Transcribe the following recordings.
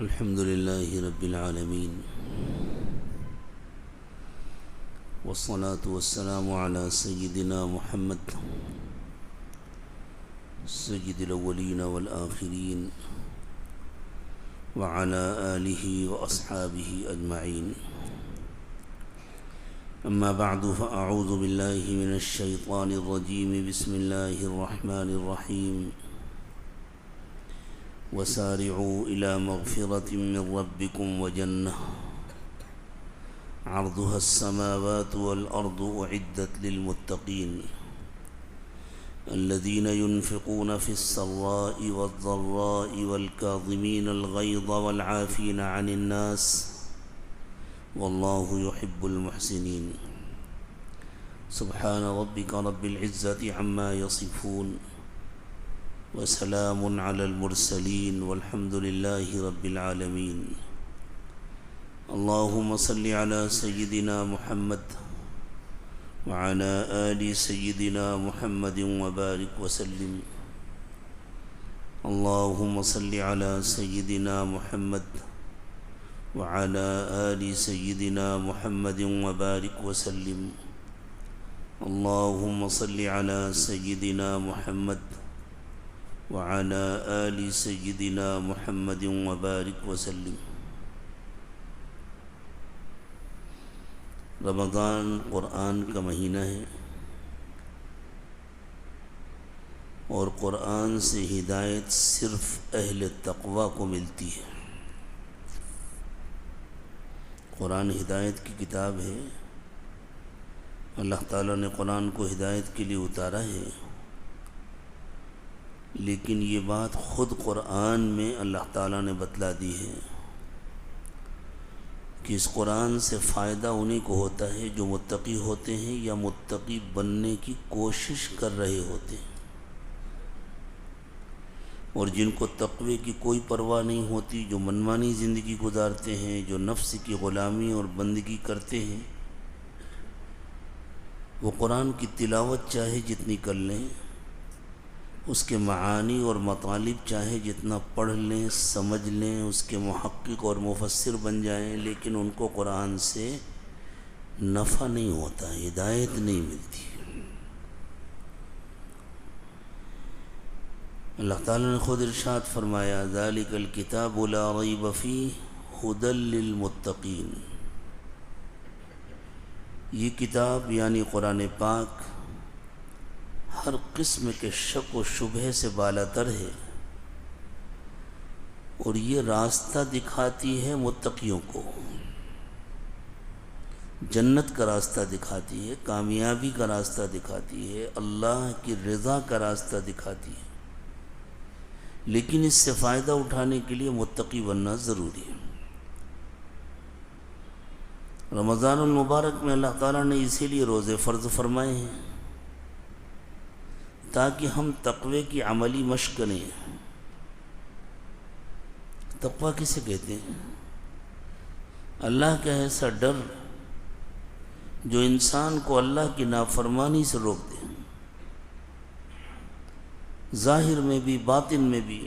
الحمد لله رب العالمين، والصلاة والسلام على سيدنا محمد سيد الأولين والآخرين وعلى آله وأصحابه أجمعين. أما بعد، فأعوذ بالله من الشيطان الرجيم. بسم الله الرحمن الرحيم. وسارعوا إلى مغفرة من ربكم وجنة عرضها السماوات والأرض أعدت للمتقين الذين ينفقون في السراء والضراء والكاظمين الغيظ والعافين عن الناس والله يحب المحسنين. سبحان ربك رب العزة عما يصفون وسلام على المرسلين والحمد لله رب العالمين. اللهم صل على سيدنا محمد وعلى آل سيدنا محمد وبارك وسلم. اللهم صل على سيدنا محمد وعلى آل سيدنا محمد وبارك وسلم. اللهم صل على سيدنا محمد وعلى آل سيدنا محمد وبارك وسلم. رمضان قرآن کا مہینہ ہے اور قرآن سے ہدایت صرف اہل تقوی کو ملتی ہے. قرآن ہدایت کی کتاب ہے. اللہ تعالیٰ نے قرآن کو ہدایت کے لیے اتارا ہے، لیکن یہ بات خود قرآن میں اللہ تعالیٰ نے بتلا دی ہے کہ اس قرآن سے فائدہ انہیں کو ہوتا ہے جو متقی ہوتے ہیں یا متقی بننے کی کوشش کر رہے ہوتے ہیں، اور جن کو تقوی کی کوئی پرواہ نہیں ہوتی، جو منمانی زندگی گزارتے ہیں، جو نفس کی غلامی اور بندگی کرتے ہیں، وہ قرآن کی تلاوت چاہے جتنی کر لیں، اس کے معانی اور مطالب چاہے جتنا پڑھ لیں سمجھ لیں، اس کے محقق اور مفسر بن جائیں، لیکن ان کو قرآن سے نفع نہیں ہوتا، ہدایت نہیں ملتی. اللہ تعالیٰ نے خود ارشاد فرمایا: ذَلِكَ الْكِتَابُ لَا رَيْبَ فِيهِ هُدًى لِّلْمُتَّقِينَ. یہ کتاب یعنی قرآن پاک ہر قسم کے شک و شبہ سے بالاتر ہے، اور یہ راستہ دکھاتی ہے متقیوں کو، جنت کا راستہ دکھاتی ہے، کامیابی کا راستہ دکھاتی ہے، اللہ کی رضا کا راستہ دکھاتی ہے. لیکن اس سے فائدہ اٹھانے کے لیے متقی بننا ضروری ہے. رمضان المبارک میں اللہ تعالیٰ نے اسی لیے روزے فرض فرمائے ہیں تاکہ ہم تقوی کی عملی مشق کریں. تقوی کسے کہتے ہیں؟ اللہ کا ایسا ڈر جو انسان کو اللہ کی نافرمانی سے روک دے، ظاہر میں بھی باطن میں بھی.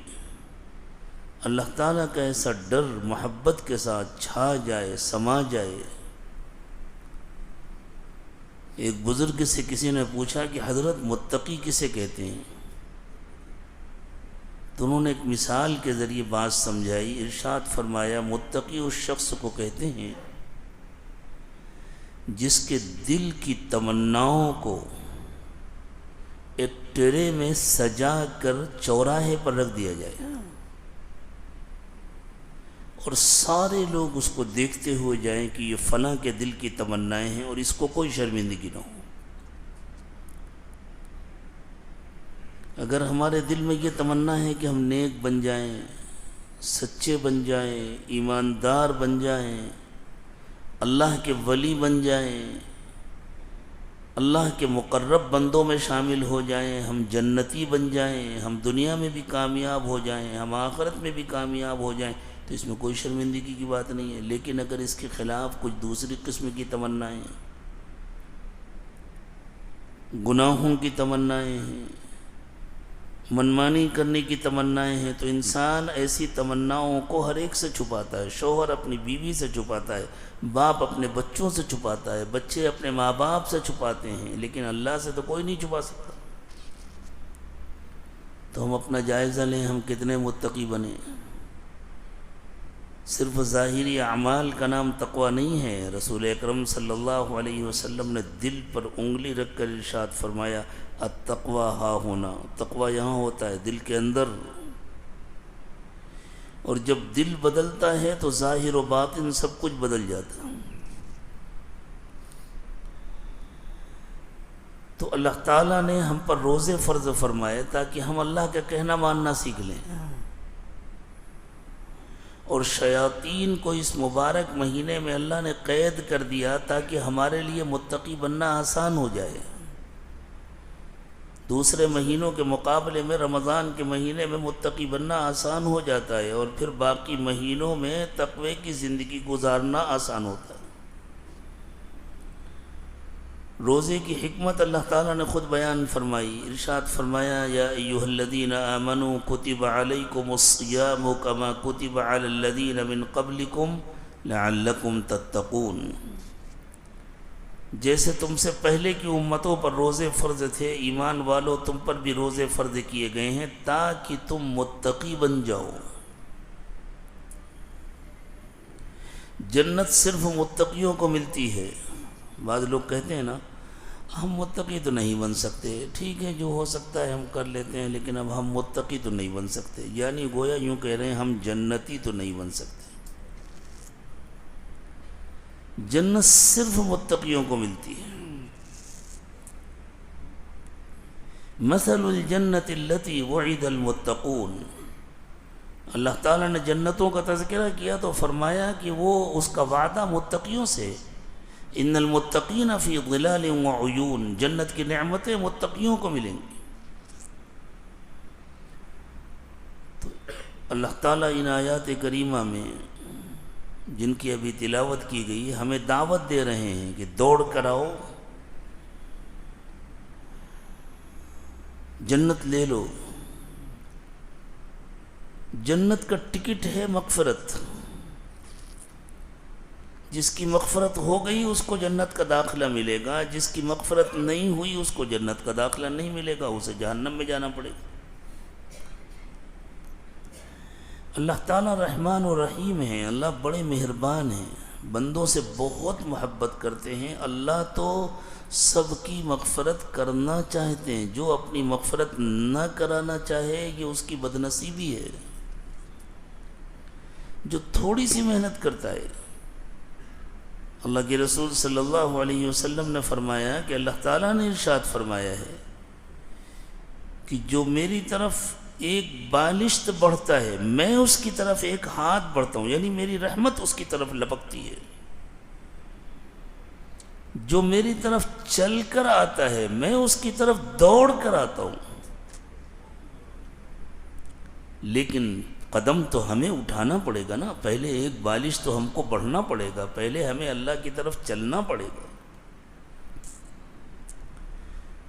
اللہ تعالیٰ کا ایسا ڈر محبت کے ساتھ چھا جائے، سما جائے. ایک بزرگ سے کسی نے پوچھا کہ حضرت متقی کسے کہتے ہیں؟ تو انہوں نے ایک مثال کے ذریعے بات سمجھائی. ارشاد فرمایا: متقی اس شخص کو کہتے ہیں جس کے دل کی تمناؤں کو ایک ٹرے میں سجا کر چوراہے پر رکھ دیا جائے اور سارے لوگ اس کو دیکھتے ہوئے جائیں کہ یہ فلاں کے دل کی تمنائیں ہیں اور اس کو کوئی شرمندگی نہ ہو. اگر ہمارے دل میں یہ تمنا ہے کہ ہم نیک بن جائیں، سچے بن جائیں، ایماندار بن جائیں، اللہ کے ولی بن جائیں، اللہ کے مقرب بندوں میں شامل ہو جائیں، ہم جنتی بن جائیں، ہم دنیا میں بھی کامیاب ہو جائیں، ہم آخرت میں بھی کامیاب ہو جائیں، تو اس میں کوئی شرمندگی کی بات نہیں ہے. لیکن اگر اس کے خلاف کچھ دوسری قسم کی تمنائیں، گناہوں کی تمنائیں ہیں، منمانی کرنے کی تمنائیں ہیں تو انسان ایسی تمناؤں کو ہر ایک سے چھپاتا ہے. شوہر اپنی بیوی سے چھپاتا ہے، باپ اپنے بچوں سے چھپاتا ہے، بچے اپنے ماں باپ سے چھپاتے ہیں، لیکن اللہ سے تو کوئی نہیں چھپا سکتا. تو ہم اپنا جائزہ لیں، ہم کتنے متقی بنے. صرف ظاہری اعمال کا نام تقوی نہیں ہے. رسول اکرم صلی اللہ علیہ وسلم نے دل پر انگلی رکھ کر ارشاد فرمایا التقوی ہا ہونا، تقوی یہاں ہوتا ہے دل کے اندر. اور جب دل بدلتا ہے تو ظاہر و باطن سب کچھ بدل جاتا ہے. تو اللہ تعالیٰ نے ہم پر روزے فرض فرمائے تاکہ ہم اللہ کا کہنا ماننا سیکھ لیں. اور شیاطین کو اس مبارک مہینے میں اللہ نے قید کر دیا تاکہ ہمارے لیے متقی بننا آسان ہو جائے. دوسرے مہینوں کے مقابلے میں رمضان کے مہینے میں متقی بننا آسان ہو جاتا ہے، اور پھر باقی مہینوں میں تقوی کی زندگی گزارنا آسان ہوتا ہے. روزے کی حکمت اللہ تعالیٰ نے خود بیان فرمائی. ارشاد فرمایا یا ایھا الذین آمنوا کتب علیکم الصیام کما کتب علی الذین من قبلکم لعلکم تتقون. جیسے تم سے پہلے کی امتوں پر روزے فرض تھے، ایمان والو تم پر بھی روزے فرض کیے گئے ہیں تاکہ تم متقی بن جاؤ. جنت صرف متقیوں کو ملتی ہے. بعض لوگ کہتے ہیں نا ہم متقی تو نہیں بن سکتے، ٹھیک ہے جو ہو سکتا ہے ہم کر لیتے ہیں، لیکن اب ہم متقی تو نہیں بن سکتے. یعنی گویا یوں کہہ رہے ہیں ہم جنتی تو نہیں بن سکتے. جنت صرف متقیوں کو ملتی ہے. مثل الجنت التي وعد المتقون. اللہ تعالیٰ نے جنتوں کا تذکرہ کیا تو فرمایا کہ وہ اس کا وعدہ متقیوں سے. ان المتقین فی ظلال وعیون. جنت کی نعمتیں متقیوں کو ملیں گی. تو اللہ تعالیٰ ان آیات کریمہ میں جن کی ابھی تلاوت کی گئی ہمیں دعوت دے رہے ہیں کہ دوڑ کر آؤ، جنت لے لو. جنت کا ٹکٹ ہے مغفرت. جس کی مغفرت ہو گئی اس کو جنت کا داخلہ ملے گا، جس کی مغفرت نہیں ہوئی اس کو جنت کا داخلہ نہیں ملے گا، اسے جہنم میں جانا پڑے گا. اللہ تعالیٰ رحمان و رحیم ہیں. اللہ بڑے مہربان ہیں، بندوں سے بہت محبت کرتے ہیں. اللہ تو سب کی مغفرت کرنا چاہتے ہیں. جو اپنی مغفرت نہ کرانا چاہے یہ اس کی بدنصیبی ہے. جو تھوڑی سی محنت کرتا ہے، اللہ کے رسول صلی اللہ علیہ وسلم نے فرمایا کہ اللہ تعالیٰ نے ارشاد فرمایا ہے کہ جو میری طرف ایک بالشت بڑھتا ہے میں اس کی طرف ایک ہاتھ بڑھتا ہوں، یعنی میری رحمت اس کی طرف لپکتی ہے. جو میری طرف چل کر آتا ہے میں اس کی طرف دوڑ کر آتا ہوں. لیکن قدم تو ہمیں اٹھانا پڑے گا نا. پہلے ایک بالش تو ہم کو بڑھنا پڑے گا، پہلے ہمیں اللہ کی طرف چلنا پڑے گا.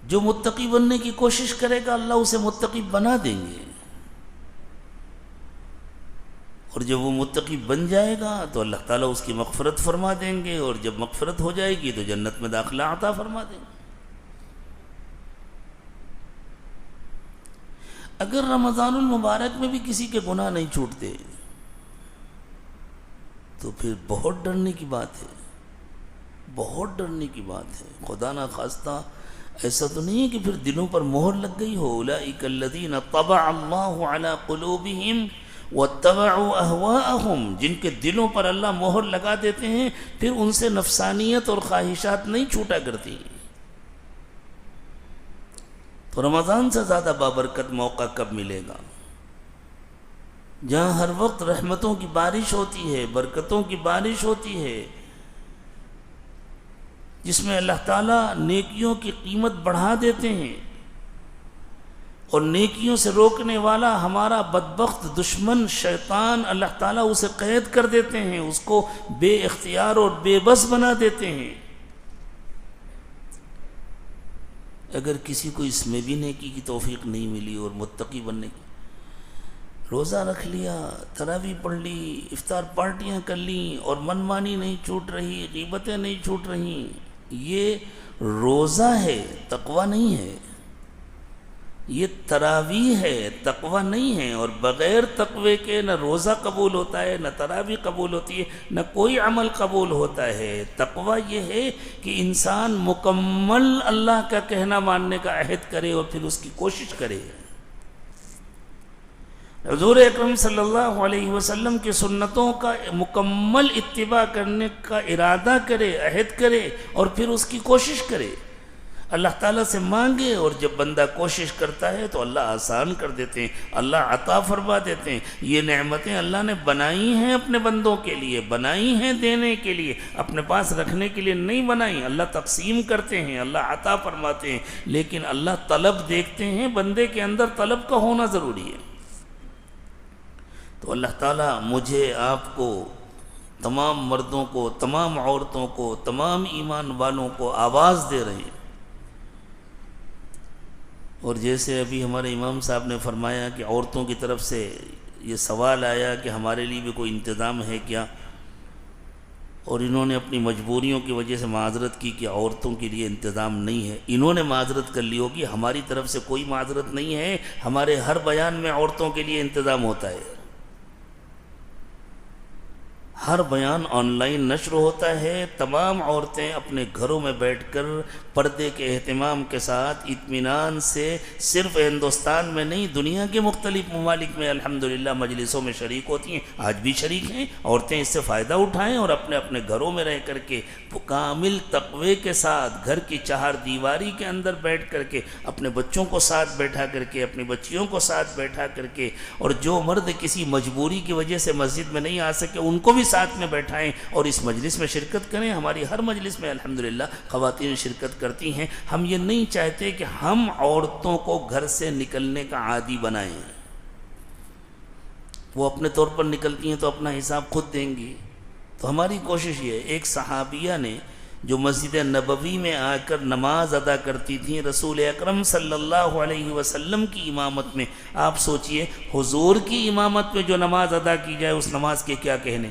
جو متقی بننے کی کوشش کرے گا اللہ اسے متقی بنا دیں گے. اور جب وہ متقی بن جائے گا تو اللہ تعالیٰ اس کی مغفرت فرما دیں گے، اور جب مغفرت ہو جائے گی تو جنت میں داخلہ عطا فرما دیں گے. اگر رمضان المبارک میں بھی کسی کے گناہ نہیں چھوٹتے تو پھر بہت ڈرنے کی بات ہے، بہت ڈرنے کی بات ہے. خدا نہ خواستہ ایسا تو نہیں ہے کہ پھر دلوں پر مہر لگ گئی ہو. اولئک الذین طبع اللہ علی قلوبہم واتبعوا اہواءہم. جن کے دلوں پر اللہ مہر لگا دیتے ہیں پھر ان سے نفسانیت اور خواہشات نہیں چھوٹا کرتی. تو رمضان سے زیادہ بابرکت موقع کب ملے گا؟ جہاں ہر وقت رحمتوں کی بارش ہوتی ہے، برکتوں کی بارش ہوتی ہے، جس میں اللہ تعالیٰ نیکیوں کی قیمت بڑھا دیتے ہیں، اور نیکیوں سے روکنے والا ہمارا بدبخت دشمن شیطان اللہ تعالیٰ اسے قید کر دیتے ہیں، اس کو بے اختیار اور بے بس بنا دیتے ہیں. اگر کسی کو اس میں بھی نیکی کی توفیق نہیں ملی اور متقی بننے کی، روزہ رکھ لیا، تراویح پڑھ لی، افطار پارٹیاں کر لیں اور منمانی نہیں چھوٹ رہی، غیبتیں نہیں چھوٹ رہی، یہ روزہ ہے، تقوی نہیں ہے، یہ تراویح ہے، تقوی نہیں ہے۔ اور بغیر تقوی کے نہ روزہ قبول ہوتا ہے، نہ تراویح قبول ہوتی ہے، نہ کوئی عمل قبول ہوتا ہے۔ تقوی یہ ہے کہ انسان مکمل اللہ کا کہنا ماننے کا عہد کرے اور پھر اس کی کوشش کرے، حضور اکرم صلی اللہ علیہ وسلم کی سنتوں کا مکمل اتباع کرنے کا ارادہ کرے، عہد کرے اور پھر اس کی کوشش کرے، اللہ تعالیٰ سے مانگے۔ اور جب بندہ کوشش کرتا ہے تو اللہ آسان کر دیتے ہیں، اللہ عطا فرما دیتے ہیں۔ یہ نعمتیں اللہ نے بنائی ہیں اپنے بندوں کے لیے، بنائی ہیں دینے کے لیے، اپنے پاس رکھنے کے لیے نہیں بنائی۔ اللہ تقسیم کرتے ہیں، اللہ عطا فرماتے ہیں، لیکن اللہ طلب دیکھتے ہیں، بندے کے اندر طلب کا ہونا ضروری ہے۔ تو اللہ تعالیٰ مجھے، آپ کو، تمام مردوں کو، تمام عورتوں کو، تمام ایمان والوں کو آواز دے رہے ہیں۔ اور جیسے ابھی ہمارے امام صاحب نے فرمایا کہ عورتوں کی طرف سے یہ سوال آیا کہ ہمارے لیے بھی کوئی انتظام ہے کیا، اور انہوں نے اپنی مجبوریوں کی وجہ سے معذرت کی کہ عورتوں کے لیے انتظام نہیں ہے۔ انہوں نے معذرت کر لی ہوگی، ہماری طرف سے کوئی معذرت نہیں ہے، ہمارے ہر بیان میں عورتوں کے لیے انتظام ہوتا ہے، ہر بیان آن لائن نشر ہوتا ہے، تمام عورتیں اپنے گھروں میں بیٹھ کر پردے کے اہتمام کے ساتھ اطمینان سے صرف ہندوستان میں نہیں، دنیا کے مختلف ممالک میں الحمدللہ مجلسوں میں شریک ہوتی ہیں، آج بھی شریک ہیں۔ عورتیں اس سے فائدہ اٹھائیں اور اپنے اپنے گھروں میں رہ کر کے کامل تقوی کے ساتھ گھر کی چہار دیواری کے اندر بیٹھ کر کے اپنے بچوں کو ساتھ بیٹھا کر کے، اپنی بچیوں کو ساتھ بیٹھا کر کے، اور جو مرد کسی مجبوری کی وجہ سے مسجد میں نہیں آ سکے ان کو بھی ساتھ میں بیٹھائیں اور اس مجلس میں شرکت کریں۔ ہماری ہر مجلس میں الحمدللہ خواتین شرکت کرتی ہیں۔ ہم یہ نہیں چاہتے کہ ہم عورتوں کو گھر سے نکلنے کا عادی بنائیں، وہ اپنے طور پر نکلتی ہیں تو اپنا حساب خود دیں گی۔ تو ہماری کوشش یہ ہے، ایک صحابیہ نے جو مسجد نبوی میں آ کر نماز ادا کرتی تھیں رسول اکرم صلی اللہ علیہ وسلم کی امامت میں، آپ سوچئے حضور کی امامت میں جو نماز ادا کی جائے اس نماز کے کیا کہنے۔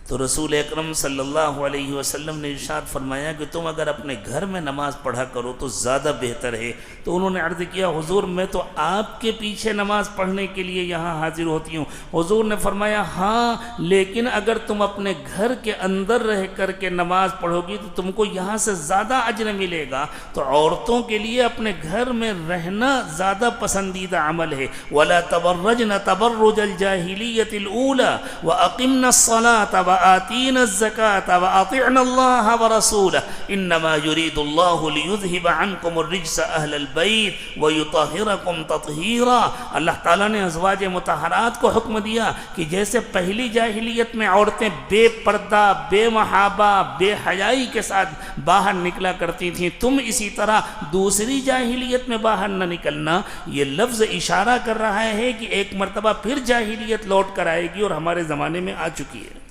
تو رسول اکرم صلی اللہ علیہ وسلم نے ارشاد فرمایا کہ تم اگر اپنے گھر میں نماز پڑھا کرو تو زیادہ بہتر ہے۔ تو انہوں نے عرض کیا حضور میں تو آپ کے پیچھے نماز پڑھنے کے لیے یہاں حاضر ہوتی ہوں۔ حضور نے فرمایا ہاں، لیکن اگر تم اپنے گھر کے اندر رہ کر کے نماز پڑھو گی تو تم کو یہاں سے زیادہ اجر ملے گا۔ تو عورتوں کے لیے اپنے گھر میں رہنا زیادہ پسندیدہ عمل ہے۔ وَلَا تَبَرَّجْنَ تَبَرُّجَ الْجَاهِلِيَّةِ الْأُولَى وَأَقِمْنَ الصَّلَاةَ وآتين الزكاة وأطعن الله ورسوله إنما يريد الله ليذهب عنكم الرجس أهل البيت ويطهركم تطهيرا۔ اللہ تعالیٰ نے ازواج مطہرات کو حکم دیا کہ جیسے پہلی جاہلیت میں عورتیں بے پردہ، بے محابہ، بے حیائی کے ساتھ باہر نکلا کرتی تھیں، تم اسی طرح دوسری جاہلیت میں باہر نہ نکلنا۔ یہ لفظ اشارہ کر رہا ہے کہ ایک مرتبہ پھر جاہلیت لوٹ کر آئے گی اور ہمارے زمانے میں آ چکی ہے۔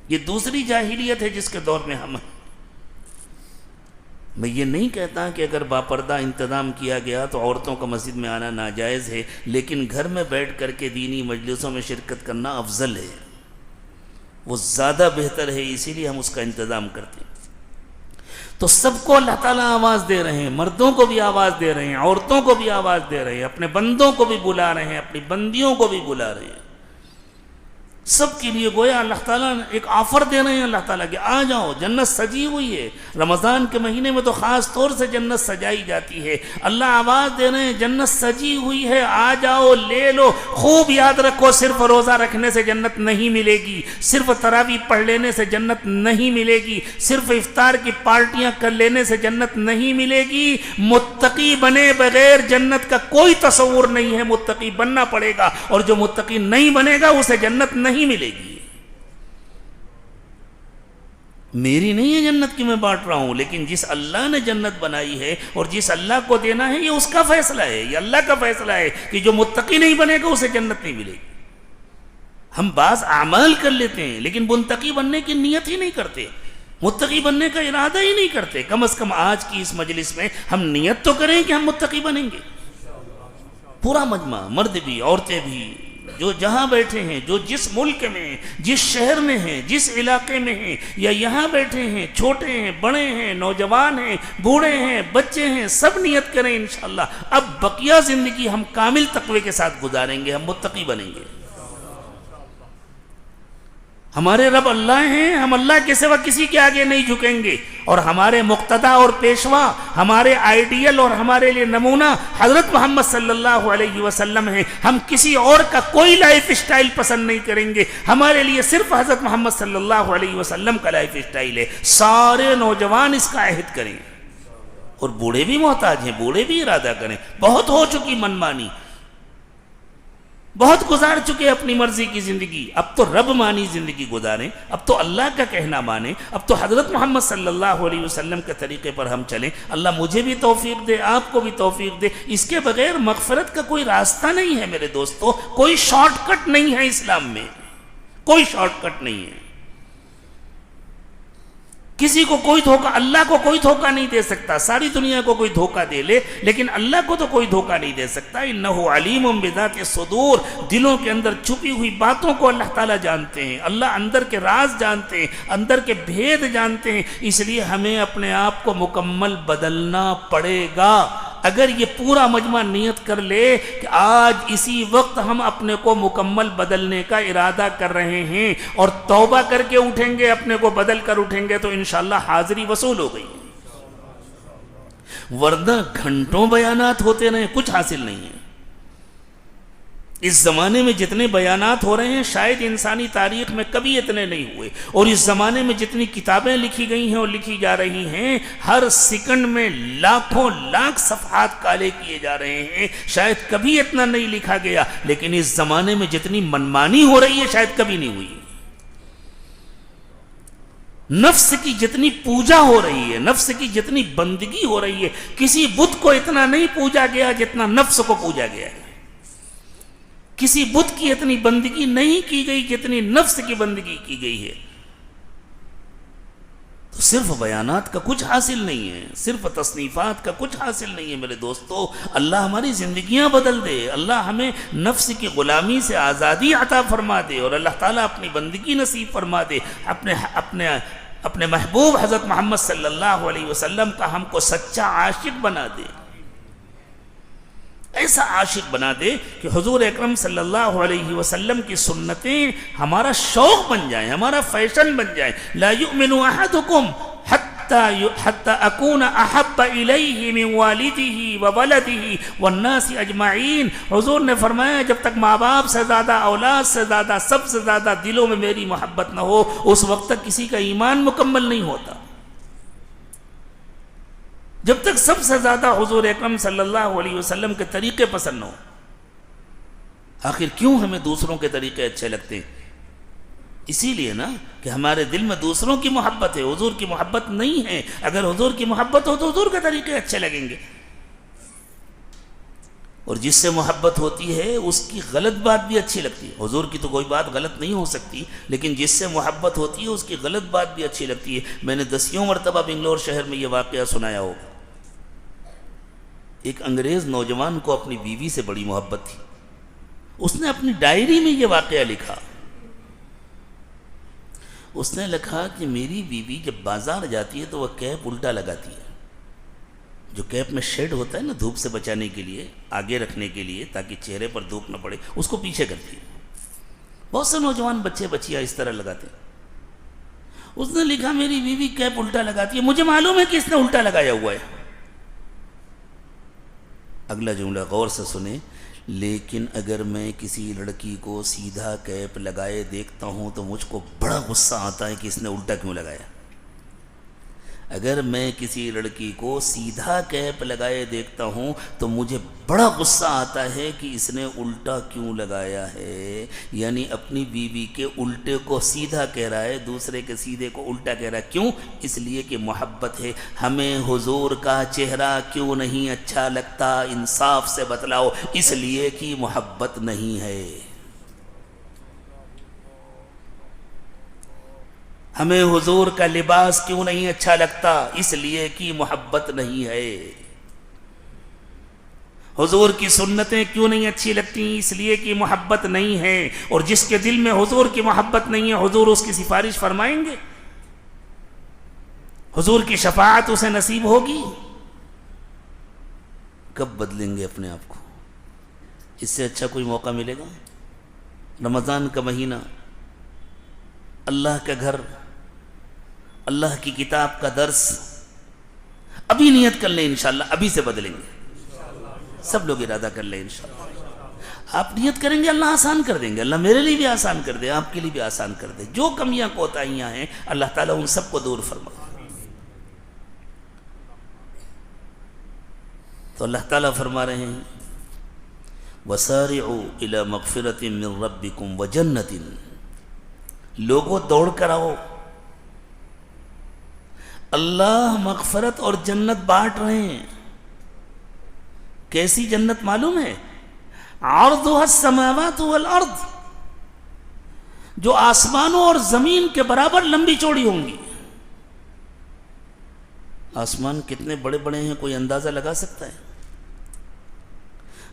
یہ دوسری جاہلیت ہے جس کے دور میں ہم ہیں۔ میں یہ نہیں کہتا کہ اگر باپردہ انتظام کیا گیا تو عورتوں کا مسجد میں آنا ناجائز ہے، لیکن گھر میں بیٹھ کر کے دینی مجلسوں میں شرکت کرنا افضل ہے، وہ زیادہ بہتر ہے، اسی لیے ہم اس کا انتظام کرتے ہیں۔ تو سب کو اللہ تعالیٰ آواز دے رہے ہیں، مردوں کو بھی آواز دے رہے ہیں، عورتوں کو بھی آواز دے رہے ہیں، اپنے بندوں کو بھی بلا رہے ہیں، اپنی بندیوں کو بھی بلا رہے ہیں، سب کے لیے گویا اللہ تعالیٰ ایک آفر دے رہے ہیں اللہ تعالیٰ کہ آ جاؤ، جنت سجی ہوئی ہے۔ رمضان کے مہینے میں تو خاص طور سے جنت سجائی جاتی ہے۔ اللہ آواز دے رہے ہیں جنت سجی ہوئی ہے، آ جاؤ، لے لو۔ خوب یاد رکھو، صرف روزہ رکھنے سے جنت نہیں ملے گی، صرف تراویح پڑھ لینے سے جنت نہیں ملے گی، صرف افطار کی پارٹیاں کر لینے سے جنت نہیں ملے گی۔ متقی بنے بغیر جنت کا کوئی تصور نہیں ہے، متقی بننا پڑے گا، اور جو متقی نہیں بنے گا اسے جنت نہیں ملے گی۔ میری نہیں ہے جنت کی میں بانٹ رہا ہوں، لیکن جس اللہ نے جنت بنائی ہے اور جس اللہ کو دینا ہے یہ اس کا فیصلہ ہے، یہ اللہ کا فیصلہ ہے کہ جو متقی نہیں بنے گا اسے جنت نہیں ملے گی۔ ہم بعض اعمال کر لیتے ہیں لیکن منتقی بننے کی نیت ہی نہیں کرتے۔ متقی بننے کا ارادہ ہی نہیں کرتے. کم از کم آج کی اس مجلس میں ہم نیت تو کریں کہ ہم متقی بنیں گے. پورا مجمع، مرد بھی عورتیں بھی، جو جہاں بیٹھے ہیں، جو جس ملک میں ہیں، جس شہر میں ہیں، جس علاقے میں ہیں، یا یہاں بیٹھے ہیں، چھوٹے ہیں، بڑے ہیں، نوجوان ہیں، بوڑھے ہیں، بچے ہیں، سب نیت کریں انشاءاللہ اب بقیہ زندگی ہم کامل تقوی کے ساتھ گزاریں گے، ہم متقی بنیں گے. ہمارے رب اللہ ہیں، ہم اللہ کے سوا کسی کے آگے نہیں جھکیں گے، اور ہمارے مقتدی اور پیشوا، ہمارے آئیڈیل اور ہمارے لیے نمونہ حضرت محمد صلی اللہ علیہ وسلم ہیں. ہم کسی اور کا کوئی لائف اسٹائل پسند نہیں کریں گے، ہمارے لیے صرف حضرت محمد صلی اللہ علیہ وسلم کا لائف اسٹائل ہے. سارے نوجوان اس کا عہد کریں، اور بوڑھے بھی محتاج ہیں، بوڑھے بھی ارادہ کریں. بہت ہو چکی منمانی، بہت گزار چکے اپنی مرضی کی زندگی، اب تو رب مانی زندگی گزاریں، اب تو اللہ کا کہنا مانیں، اب تو حضرت محمد صلی اللہ علیہ وسلم کے طریقے پر ہم چلیں. اللہ مجھے بھی توفیق دے، آپ کو بھی توفیق دے. اس کے بغیر مغفرت کا کوئی راستہ نہیں ہے میرے دوستو، کوئی شارٹ کٹ نہیں ہے اسلام میں، کوئی شارٹ کٹ نہیں ہے. کسی کو کوئی دھوکہ، اللہ کو کوئی دھوکہ نہیں دے سکتا. ساری دنیا کو کوئی دھوکہ دے لے لیکن اللہ کو تو کوئی دھوکہ نہیں دے سکتا. انہ علیم بذات الصدور، دلوں کے اندر چھپی ہوئی باتوں کو اللہ تعالیٰ جانتے ہیں. اللہ اندر کے راز جانتے ہیں، اندر کے بھید جانتے ہیں. اس لیے ہمیں اپنے آپ کو مکمل بدلنا پڑے گا. اگر یہ پورا مجمع نیت کر لے کہ آج اسی وقت ہم اپنے کو مکمل بدلنے کا ارادہ کر رہے ہیں اور توبہ کر کے اٹھیں گے، اپنے کو بدل کر اٹھیں گے، تو انشاءاللہ حاضری وصول ہو گئی. ورنہ گھنٹوں بیانات ہوتے رہے، کچھ حاصل نہیں ہے. اس زمانے میں جتنے بیانات ہو رہے ہیں شاید انسانی تاریخ میں کبھی اتنے نہیں ہوئے، اور اس زمانے میں جتنی کتابیں لکھی گئی ہیں اور لکھی جا رہی ہیں، ہر سیکنڈ میں لاکھوں لاکھ صفحات کالے کیے جا رہے ہیں، شاید کبھی اتنا نہیں لکھا گیا. لیکن اس زمانے میں جتنی منمانی ہو رہی ہے شاید کبھی نہیں ہوئی. نفس کی جتنی پوجا ہو رہی ہے، نفس کی جتنی بندگی ہو رہی ہے، کسی بت کو اتنا نہیں پوجا گیا جتنا نفس کو پوجا گیا ہے. کسی بت کی اتنی بندگی نہیں کی گئی جتنی نفس کی بندگی کی گئی ہے. تو صرف بیانات کا کچھ حاصل نہیں ہے، صرف تصنیفات کا کچھ حاصل نہیں ہے میرے دوستو. اللہ ہماری زندگیاں بدل دے، اللہ ہمیں نفس کی غلامی سے آزادی عطا فرما دے، اور اللہ تعالیٰ اپنی بندگی نصیب فرما دے. اپنے محبوب حضرت محمد صلی اللہ علیہ وسلم کا ہم کو سچا عاشق بنا دے، ایسا عاشق بنا دے کہ حضور اکرم صلی اللہ علیہ وسلم کی سنتیں ہمارا شوق بن جائیں، ہمارا فیشن بن جائیں. لا یؤمن احدکم حتی اکون احب الیہ من والدہ وولدہ والناس اجمعین. حضور نے فرمایا جب تک ماں باپ سے زیادہ، اولاد سے زیادہ، سب سے زیادہ دلوں میں میری محبت نہ ہو، اس وقت تک کسی کا ایمان مکمل نہیں ہوتا. جب تک سب سے زیادہ حضور اکرم صلی اللہ علیہ وسلم کے طریقے پسند ہو. آخر کیوں ہمیں دوسروں کے طریقے اچھے لگتے ہیں؟ اسی لیے نا کہ ہمارے دل میں دوسروں کی محبت ہے، حضور کی محبت نہیں ہے. اگر حضور کی محبت ہو تو حضور کے طریقے اچھے لگیں گے. اور جس سے محبت ہوتی ہے اس کی غلط بات بھی اچھی لگتی ہے. حضور کی تو کوئی بات غلط نہیں ہو سکتی، لیکن جس سے محبت ہوتی ہے اس کی غلط بات بھی اچھی لگتی ہے. میں نے 10 مرتبہ بنگلور شہر میں یہ واقعہ سنایا ہوگا. ایک انگریز نوجوان کو اپنی بیوی سے بڑی محبت تھی. اس نے اپنی ڈائری میں یہ واقعہ لکھا. اس نے لکھا کہ میری بیوی جب بازار جاتی ہے تو وہ کیپ الٹا لگاتی ہے. جو کیپ میں شیڈ ہوتا ہے نا دھوپ سے بچانے کے لیے، آگے رکھنے کے لیے تاکہ چہرے پر دھوپ نہ پڑے، اس کو پیچھے کرتی ہے. بہت سے نوجوان بچے بچیاں اس طرح لگاتے ہیں. اس نے لکھا میری بیوی کیپ الٹا لگاتی ہے، مجھے معلوم ہے کہ اس نے الٹا لگایا ہوا ہے. اگلا جملہ غور سے سنیں. لیکن اگر میں کسی لڑکی کو سیدھا کیپ لگائے دیکھتا ہوں تو مجھ کو بڑا غصہ آتا ہے کہ اس نے الٹا کیوں لگایا. اگر میں کسی لڑکی کو سیدھا کیپ لگائے دیکھتا ہوں تو مجھے بڑا غصہ آتا ہے کہ اس نے الٹا کیوں لگایا ہے. یعنی اپنی بیوی کے الٹے کو سیدھا کہہ رہا ہے، دوسرے کے سیدھے کو الٹا کہہ رہا ہے. کیوں؟ اس لیے کہ محبت ہے. ہمیں حضور کا چہرہ کیوں نہیں اچھا لگتا؟ انصاف سے بتلاؤ. اس لیے کہ محبت نہیں ہے. ہمیں حضور کا لباس کیوں نہیں اچھا لگتا؟ اس لیے کہ محبت نہیں ہے۔ حضور کی سنتیں کیوں نہیں اچھی لگتی؟ اس لیے کہ محبت نہیں ہے۔ اور جس کے دل میں حضور کی محبت نہیں ہے، حضور اس کی سفارش فرمائیں گے؟ حضور کی شفاعت اسے نصیب ہوگی؟ کب بدلیں گے اپنے آپ کو؟ اس سے اچھا کوئی موقع ملے گا؟ رمضان کا مہینہ، اللہ کا گھر، اللہ کی کتاب کا درس، ابھی نیت کر لیں انشاءاللہ، ابھی سے بدلیں گے۔ سب لوگ ارادہ کر لیں انشاءاللہ۔ آپ نیت کریں گے، اللہ آسان کر دیں گے۔ اللہ میرے لیے بھی آسان کر دے، آپ کے لیے بھی آسان کر دے۔ جو کمیاں کوتاہیاں ہیں اللہ تعالیٰ ان سب کو دور فرمائے۔ تو اللہ تعالیٰ فرما رہے ہیں وَسَارِعُوا إِلَى مَغْفِرَةٍ مِّن رَبِّكُمْ وَجَنَّةٍ، لوگوں دوڑ کر آؤ، اللہ مغفرت اور جنت بانٹ رہے ہیں۔ کیسی جنت معلوم ہے؟ عرضها السماوات والارض، جو آسمانوں اور زمین کے برابر لمبی چوڑی ہوں گی۔ آسمان کتنے بڑے بڑے ہیں، کوئی اندازہ لگا سکتا ہے؟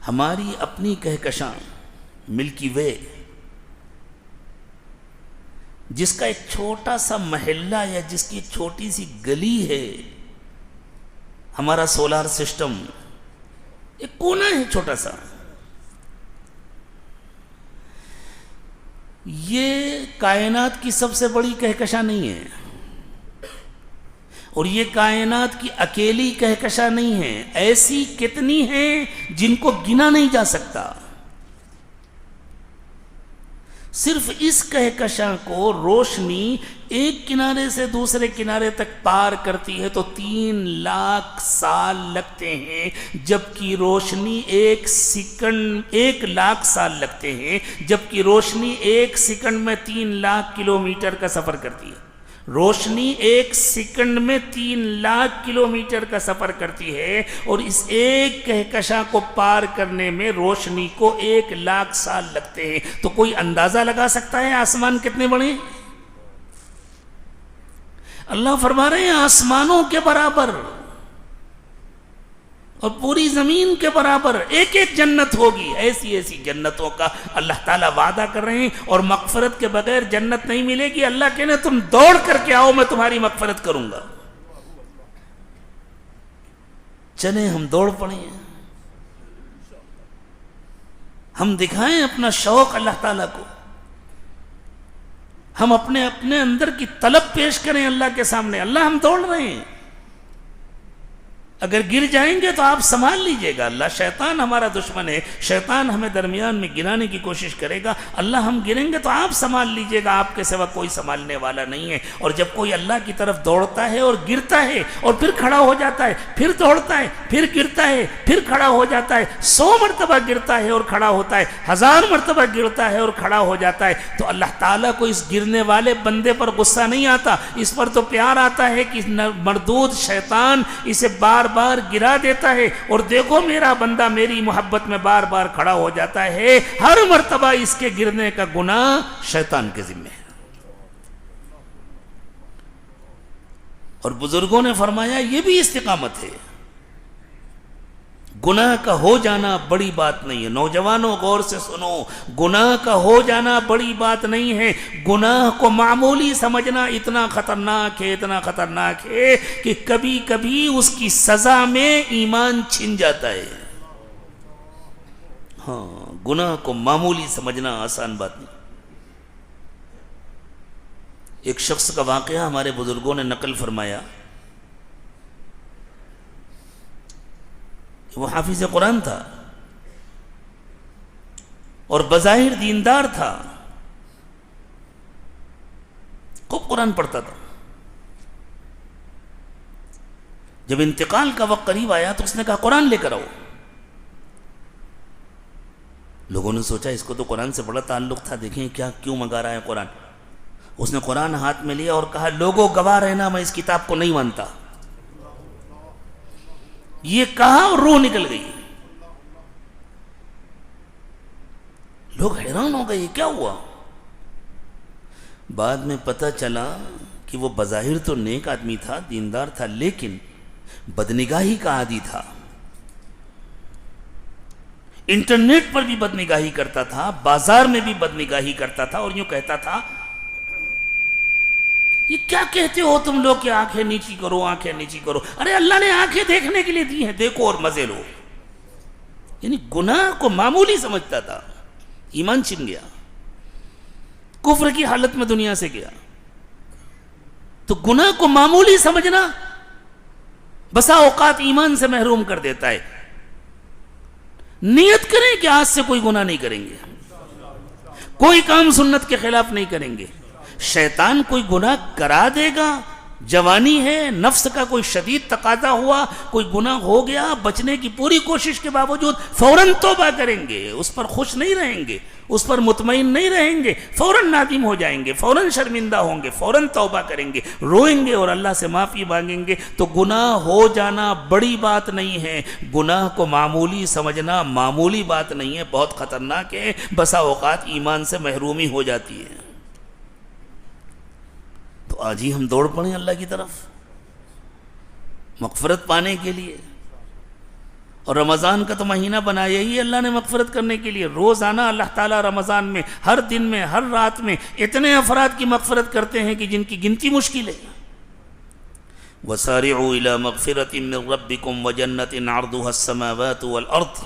ہماری اپنی کہکشاں ملکی وے، جس کا ایک چھوٹا سا محلہ یا جس کی ایک چھوٹی سی گلی ہے، ہمارا سولار سسٹم ایک کونا ہے چھوٹا سا، یہ کائنات کی سب سے بڑی کہکشاں نہیں ہے، اور یہ کائنات کی اکیلی کہکشاں نہیں ہے، ایسی کتنی ہیں جن کو گنا نہیں جا سکتا۔ صرف اس کہکشاں کو روشنی ایک کنارے سے دوسرے کنارے تک پار کرتی ہے تو 3 لاکھ سال لگتے ہیں، جبکہ روشنی 1 لاکھ سال لگتے ہیں، جبکہ روشنی 1 سیکنڈ میں 3 لاکھ کلومیٹر کا سفر کرتی ہے۔ روشنی 1 سیکنڈ میں 3 لاکھ کلومیٹر کا سفر کرتی ہے، اور اس ایک کہکشاں کو پار کرنے میں روشنی کو 1 لاکھ سال لگتے ہیں۔ تو کوئی اندازہ لگا سکتا ہے آسمان کتنے بڑے ہیں؟ اللہ فرما رہے ہیں آسمانوں کے برابر اور پوری زمین کے برابر ایک ایک جنت ہوگی۔ ایسی ایسی جنتوں کا اللہ تعالیٰ وعدہ کر رہے ہیں، اور مغفرت کے بغیر جنت نہیں ملے گی۔ اللہ کہنے تم دوڑ کر کے آؤ، میں تمہاری مغفرت کروں گا۔ چلیں ہم دوڑ پڑیں، ہم دکھائیں اپنا شوق اللہ تعالیٰ کو، ہم اپنے اندر کی طلب پیش کریں اللہ کے سامنے۔ اللہ ہم دوڑ رہے ہیں، اگر گر جائیں گے تو آپ سنبھال لیجئے گا۔ اللہ، شیطان ہمارا دشمن ہے، شیطان ہمیں درمیان میں گرانے کی کوشش کرے گا۔ اللہ ہم گریں گے تو آپ سنبھال لیجئے گا، آپ کے سوا کوئی سنبھالنے والا نہیں ہے۔ اور جب کوئی اللہ کی طرف دوڑتا ہے اور گرتا ہے اور پھر کھڑا ہو جاتا ہے، پھر دوڑتا ہے، پھر گرتا ہے، پھر کھڑا ہو جاتا ہے، 100 مرتبہ گرتا ہے اور کھڑا ہوتا ہے، 1000 مرتبہ گرتا ہے اور کھڑا ہو جاتا ہے، تو اللہ تعالیٰ کو اس گرنے والے بندے پر غصہ نہیں آتا، اس پر تو پیار آتا ہے کہ مردود شیطان اسے بار بار گرا دیتا ہے، اور دیکھو میرا بندہ میری محبت میں بار بار کھڑا ہو جاتا ہے۔ ہر مرتبہ اس کے گرنے کا گناہ شیطان کے ذمہ ہے۔ اور بزرگوں نے فرمایا یہ بھی استقامت ہے، گناہ کا ہو جانا بڑی بات نہیں ہے۔ نوجوانوں غور سے سنو، گناہ کا ہو جانا بڑی بات نہیں ہے، گناہ کو معمولی سمجھنا اتنا خطرناک ہے، اتنا خطرناک ہے کہ کبھی کبھی اس کی سزا میں ایمان چھن جاتا ہے۔ ہاں، گناہ کو معمولی سمجھنا آسان بات نہیں۔ ایک شخص کا واقعہ ہمارے بزرگوں نے نقل فرمایا، وہ حافظ قرآن تھا اور بظاہر دیندار تھا، خوب قرآن پڑھتا تھا۔ جب انتقال کا وقت قریب آیا تو اس نے کہا قرآن لے کر آؤ۔ لوگوں نے سوچا اس کو تو قرآن سے بڑا تعلق تھا، دیکھیں کیوں منگا رہا ہے قرآن۔ اس نے قرآن ہاتھ میں لیا اور کہا لوگوں گواہ رہنا میں اس کتاب کو نہیں مانتا۔ یہ کہا اور روح نکل گئی۔ لوگ حیران ہو گئے یہ کیا ہوا؟ بعد میں پتہ چلا کہ وہ بظاہر تو نیک آدمی تھا، دیندار تھا، لیکن بدنگاہی کا عادی تھا، انٹرنیٹ پر بھی بدنگاہی کرتا تھا، بازار میں بھی بدنگاہی کرتا تھا، اور یوں کہتا تھا یہ کیا کہتے ہو تم لوگ کہ آنکھیں نیچی کرو، آنکھیں نیچی کرو؟ ارے اللہ نے آنکھیں دیکھنے کے لیے دی ہیں، دیکھو اور مزے لو۔ یعنی گناہ کو معمولی سمجھتا تھا، ایمان چھن گیا، کفر کی حالت میں دنیا سے گیا۔ تو گناہ کو معمولی سمجھنا بسا اوقات ایمان سے محروم کر دیتا ہے۔ نیت کریں کہ آج سے کوئی گناہ نہیں کریں گے، کوئی کام سنت کے خلاف نہیں کریں گے۔ شیطان کوئی گناہ کرا دے گا، جوانی ہے، نفس کا کوئی شدید تقاضا ہوا، کوئی گناہ ہو گیا، بچنے کی پوری کوشش کے باوجود فوراً توبہ کریں گے، اس پر خوش نہیں رہیں گے، اس پر مطمئن نہیں رہیں گے، فوراً نادم ہو جائیں گے، فوراً شرمندہ ہوں گے، فوراً توبہ کریں گے، روئیں گے اور اللہ سے معافی مانگیں گے۔ تو گناہ ہو جانا بڑی بات نہیں ہے، گناہ کو معمولی سمجھنا معمولی بات نہیں ہے، بہت خطرناک ہے، بسا اوقات ایمان سے محرومی ہو جاتی ہے۔ تو آج ہی ہم دوڑ پڑیں اللہ کی طرف مغفرت پانے کے لیے، اور رمضان کا تو مہینہ بنایا ہی اللہ نے مغفرت کرنے کے لیے۔ روزانہ اللہ تعالیٰ رمضان میں، ہر دن میں، ہر رات میں اتنے افراد کی مغفرت کرتے ہیں کہ جن کی گنتی مشکل ہے۔ وَسَارِعُوا إِلَى مَغْفِرَةٍ مِّن رَبِّكُمْ وَجَنَّةٍ عَرْضُهَا السَّمَاوَاتُ وَالْأَرْضُ۔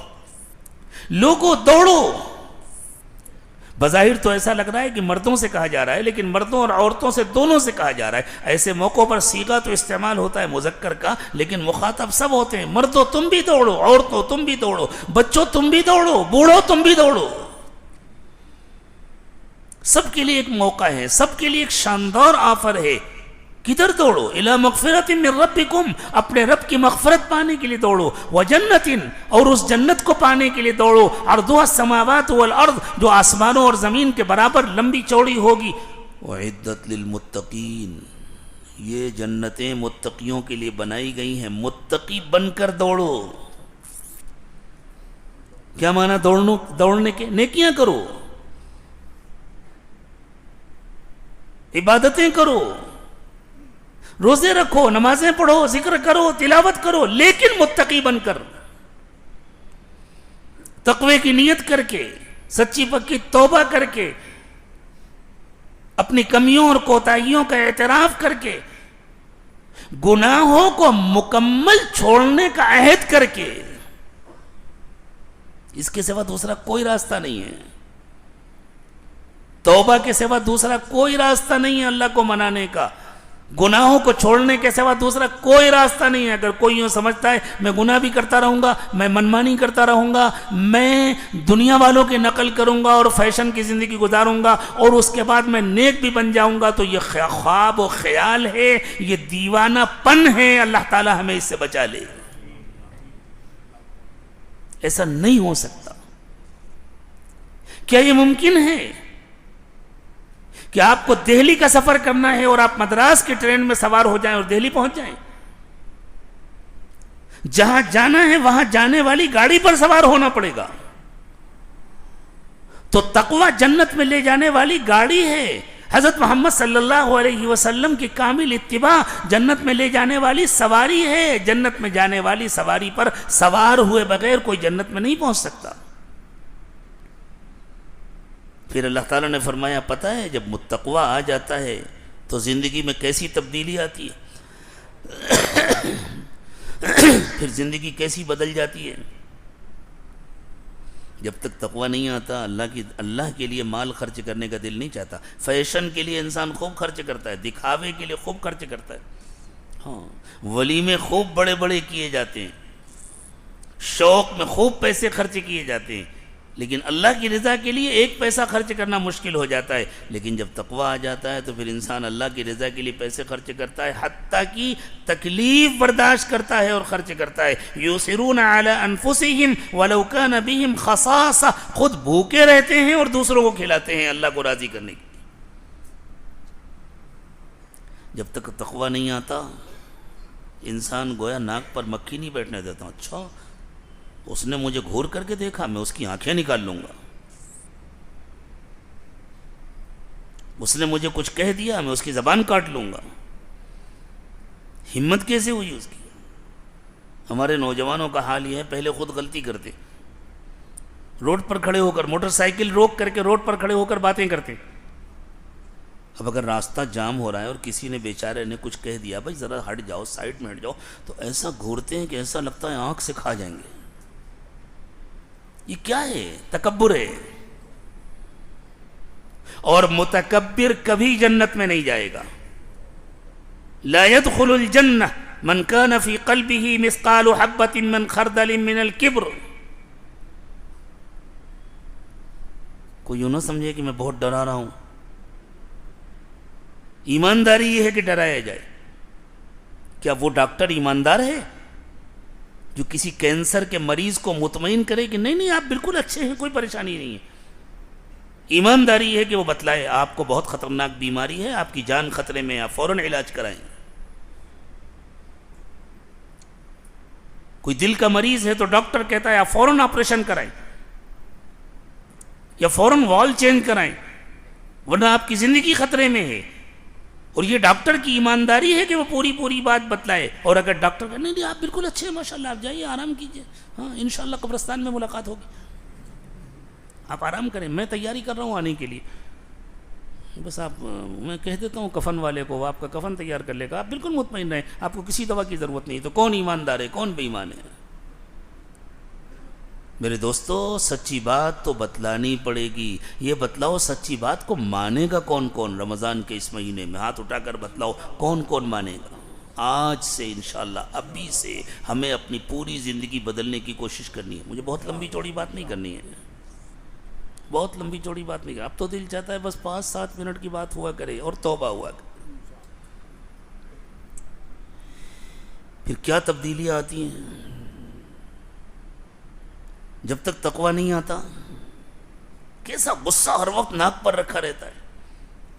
لوگوں دوڑو۔ بظاہر تو ایسا لگ رہا ہے کہ مردوں سے کہا جا رہا ہے، لیکن مردوں اور عورتوں سے دونوں سے کہا جا رہا ہے۔ ایسے موقعوں پر صیغہ تو استعمال ہوتا ہے مذکر کا، لیکن مخاطب سب ہوتے ہیں۔ مردوں تم بھی دوڑو، عورتوں تم بھی دوڑو، بچوں تم بھی دوڑو، بوڑھو تم بھی دوڑو۔ سب کے لیے ایک موقع ہے، سب کے لیے ایک شاندار آفر ہے۔ کدھر دوڑو؟ الی مغفرۃ من ربکم، اپنے رب کی مغفرت پانے کے لیے دوڑو، وجنۃ، اور اس جنت کو پانے کے لیے دوڑو، عرضها السماوات والارض، جو آسمانوں اور زمین کے برابر لمبی چوڑی ہوگی، اعدت للمتقین، یہ جنتیں متقیوں کے لیے بنائی گئی ہیں، متقی بن کر دوڑو۔ کیا معنی دوڑنے کے؟ نیکیاں کرو، عبادتیں کرو، روزے رکھو، نمازیں پڑھو، ذکر کرو، تلاوت کرو، لیکن متقی بن کر، تقوی کی نیت کر کے، سچی پکی توبہ کر کے، اپنی کمیوں اور کوتاہیوں کا اعتراف کر کے، گناہوں کو مکمل چھوڑنے کا عہد کر کے۔ اس کے سوا دوسرا کوئی راستہ نہیں ہے، توبہ کے سوا دوسرا کوئی راستہ نہیں ہے اللہ کو منانے کا، گناہوں کو چھوڑنے کے سوا دوسرا کوئی راستہ نہیں ہے۔ اگر کوئی یوں سمجھتا ہے میں گناہ بھی کرتا رہوں گا، میں منمانی کرتا رہوں گا، میں دنیا والوں کی نقل کروں گا اور فیشن کی زندگی گزاروں گا اور اس کے بعد میں نیک بھی بن جاؤں گا، تو یہ خواب و خیال ہے، یہ دیوانہ پن ہے۔ اللہ تعالی ہمیں اس سے بچا لے۔ ایسا نہیں ہو سکتا۔ کیا یہ ممکن ہے کہ آپ کو دہلی کا سفر کرنا ہے اور آپ مدراس کی ٹرین میں سوار ہو جائیں اور دہلی پہنچ جائیں؟ جہاں جانا ہے وہاں جانے والی گاڑی پر سوار ہونا پڑے گا۔ تو تقوی جنت میں لے جانے والی گاڑی ہے، حضرت محمد صلی اللہ علیہ وسلم کی کامل اتباع جنت میں لے جانے والی سواری ہے۔ جنت میں جانے والی سواری پر سوار ہوئے بغیر کوئی جنت میں نہیں پہنچ سکتا۔ پھر اللہ تعالیٰ نے فرمایا پتہ ہے جب متقوی آ جاتا ہے تو زندگی میں کیسی تبدیلی آتی ہے، پھر زندگی کیسی بدل جاتی ہے۔ جب تک تقوی نہیں آتا اللہ کے لیے مال خرچ کرنے کا دل نہیں چاہتا۔ فیشن کے لیے انسان خوب خرچ کرتا ہے، دکھاوے کے لیے خوب خرچ کرتا ہے، ہاں ولیمے خوب بڑے بڑے کیے جاتے ہیں، شوق میں خوب پیسے خرچ کیے جاتے ہیں، لیکن اللہ کی رضا کے لیے ایک پیسہ خرچ کرنا مشکل ہو جاتا ہے۔ لیکن جب تقوی آ جاتا ہے تو پھر انسان اللہ کی رضا کے لیے پیسے خرچ کرتا ہے، حتیٰ کہ تکلیف برداشت کرتا ہے اور خرچ کرتا ہے۔ یُؤْثِرُونَ عَلَىٰ أَنفُسِهِمْ وَلَوْ كَانَ بِهِمْ خَصَاصَةٌ، خود بھوکے رہتے ہیں اور دوسروں کو کھلاتے ہیں اللہ کو راضی کرنے کے لیے۔ جب تک تقوی نہیں آتا انسان گویا ناک پر مکھی نہیں بیٹھنے دیتا۔ اچھا اس نے مجھے گھور کر کے دیکھا، میں اس کی آنکھیں نکال لوں گا۔ اس نے مجھے کچھ کہہ دیا میں اس کی زبان کاٹ لوں گا. ہمت کیسے ہوئی اس کی؟ ہمارے نوجوانوں کا حال یہ ہے، پہلے خود غلطی کرتے، روڈ پر کھڑے ہو کر موٹر سائیکل روک کر کے روڈ پر کھڑے ہو کر باتیں کرتے. اب اگر راستہ جام ہو رہا ہے اور کسی نے بیچارے نے کچھ کہہ دیا، بھائی ذرا ہٹ جاؤ، سائڈ میں ہٹ جاؤ، تو ایسا گھورتے ہیں کہ ایسا لگتا ہے آنکھ سے کھا جائیں گے. یہ کیا ہے؟ تکبر ہے. اور متکبر کبھی جنت میں نہیں جائے گا. لا يدخل الجنہ من كان في قلبه مثقال حبة من خردل من الكبر. کوئی یوں نہ سمجھے کہ میں بہت ڈرا رہا ہوں. ایمانداری یہ ہے کہ ڈرایا جائے. کیا وہ ڈاکٹر ایماندار ہے جو کسی کینسر کے مریض کو مطمئن کرے کہ نہیں آپ بالکل اچھے ہیں، کوئی پریشانی نہیں ہے؟ ایمانداری ہے کہ وہ بتلائے آپ کو بہت خطرناک بیماری ہے، آپ کی جان خطرے میں، آپ فوراً علاج کرائیں. کوئی دل کا مریض ہے تو ڈاکٹر کہتا ہے آپ فوراً آپریشن کرائیں یا فوراً وال چینج کرائیں ورنہ آپ کی زندگی خطرے میں ہے. اور یہ ڈاکٹر کی ایمانداری ہے کہ وہ پوری بات بتلائے. اور اگر ڈاکٹر کہے نہیں آپ بالکل اچھے ہیں ماشاءاللہ، آپ جائیے آرام کیجیے، ہاں انشاءاللہ قبرستان میں ملاقات ہوگی، آپ آرام کریں، میں تیاری کر رہا ہوں آنے کے لیے، بس آپ میں کہہ دیتا ہوں کفن والے کو، وہ آپ کا کفن تیار کر لے گا، آپ بالکل مطمئن رہیں، آپ کو کسی دوا کی ضرورت نہیں. تو کون ایماندار ہے، کون بے ایمان ہے؟ میرے دوستو سچی بات تو بتلانی پڑے گی. یہ بتلاؤ سچی بات کو مانے گا کون کون؟ رمضان کے اس مہینے میں ہاتھ اٹھا کر بتلاؤ کون کون مانے گا؟ آج سے انشاءاللہ ابھی سے ہمیں اپنی پوری زندگی بدلنے کی کوشش کرنی ہے. مجھے بہت لمبی چوڑی بات نہیں کرنی ہے، بہت لمبی چوڑی بات نہیں. اب تو دل چاہتا ہے بس 5-7 منٹ کی بات ہوا کرے اور توبہ ہوا کرے. پھر کیا تبدیلیاں آتی ہیں جب تک تقویٰ نہیں آتا. کیسا غصہ ہر وقت ناک پر رکھا رہتا ہے.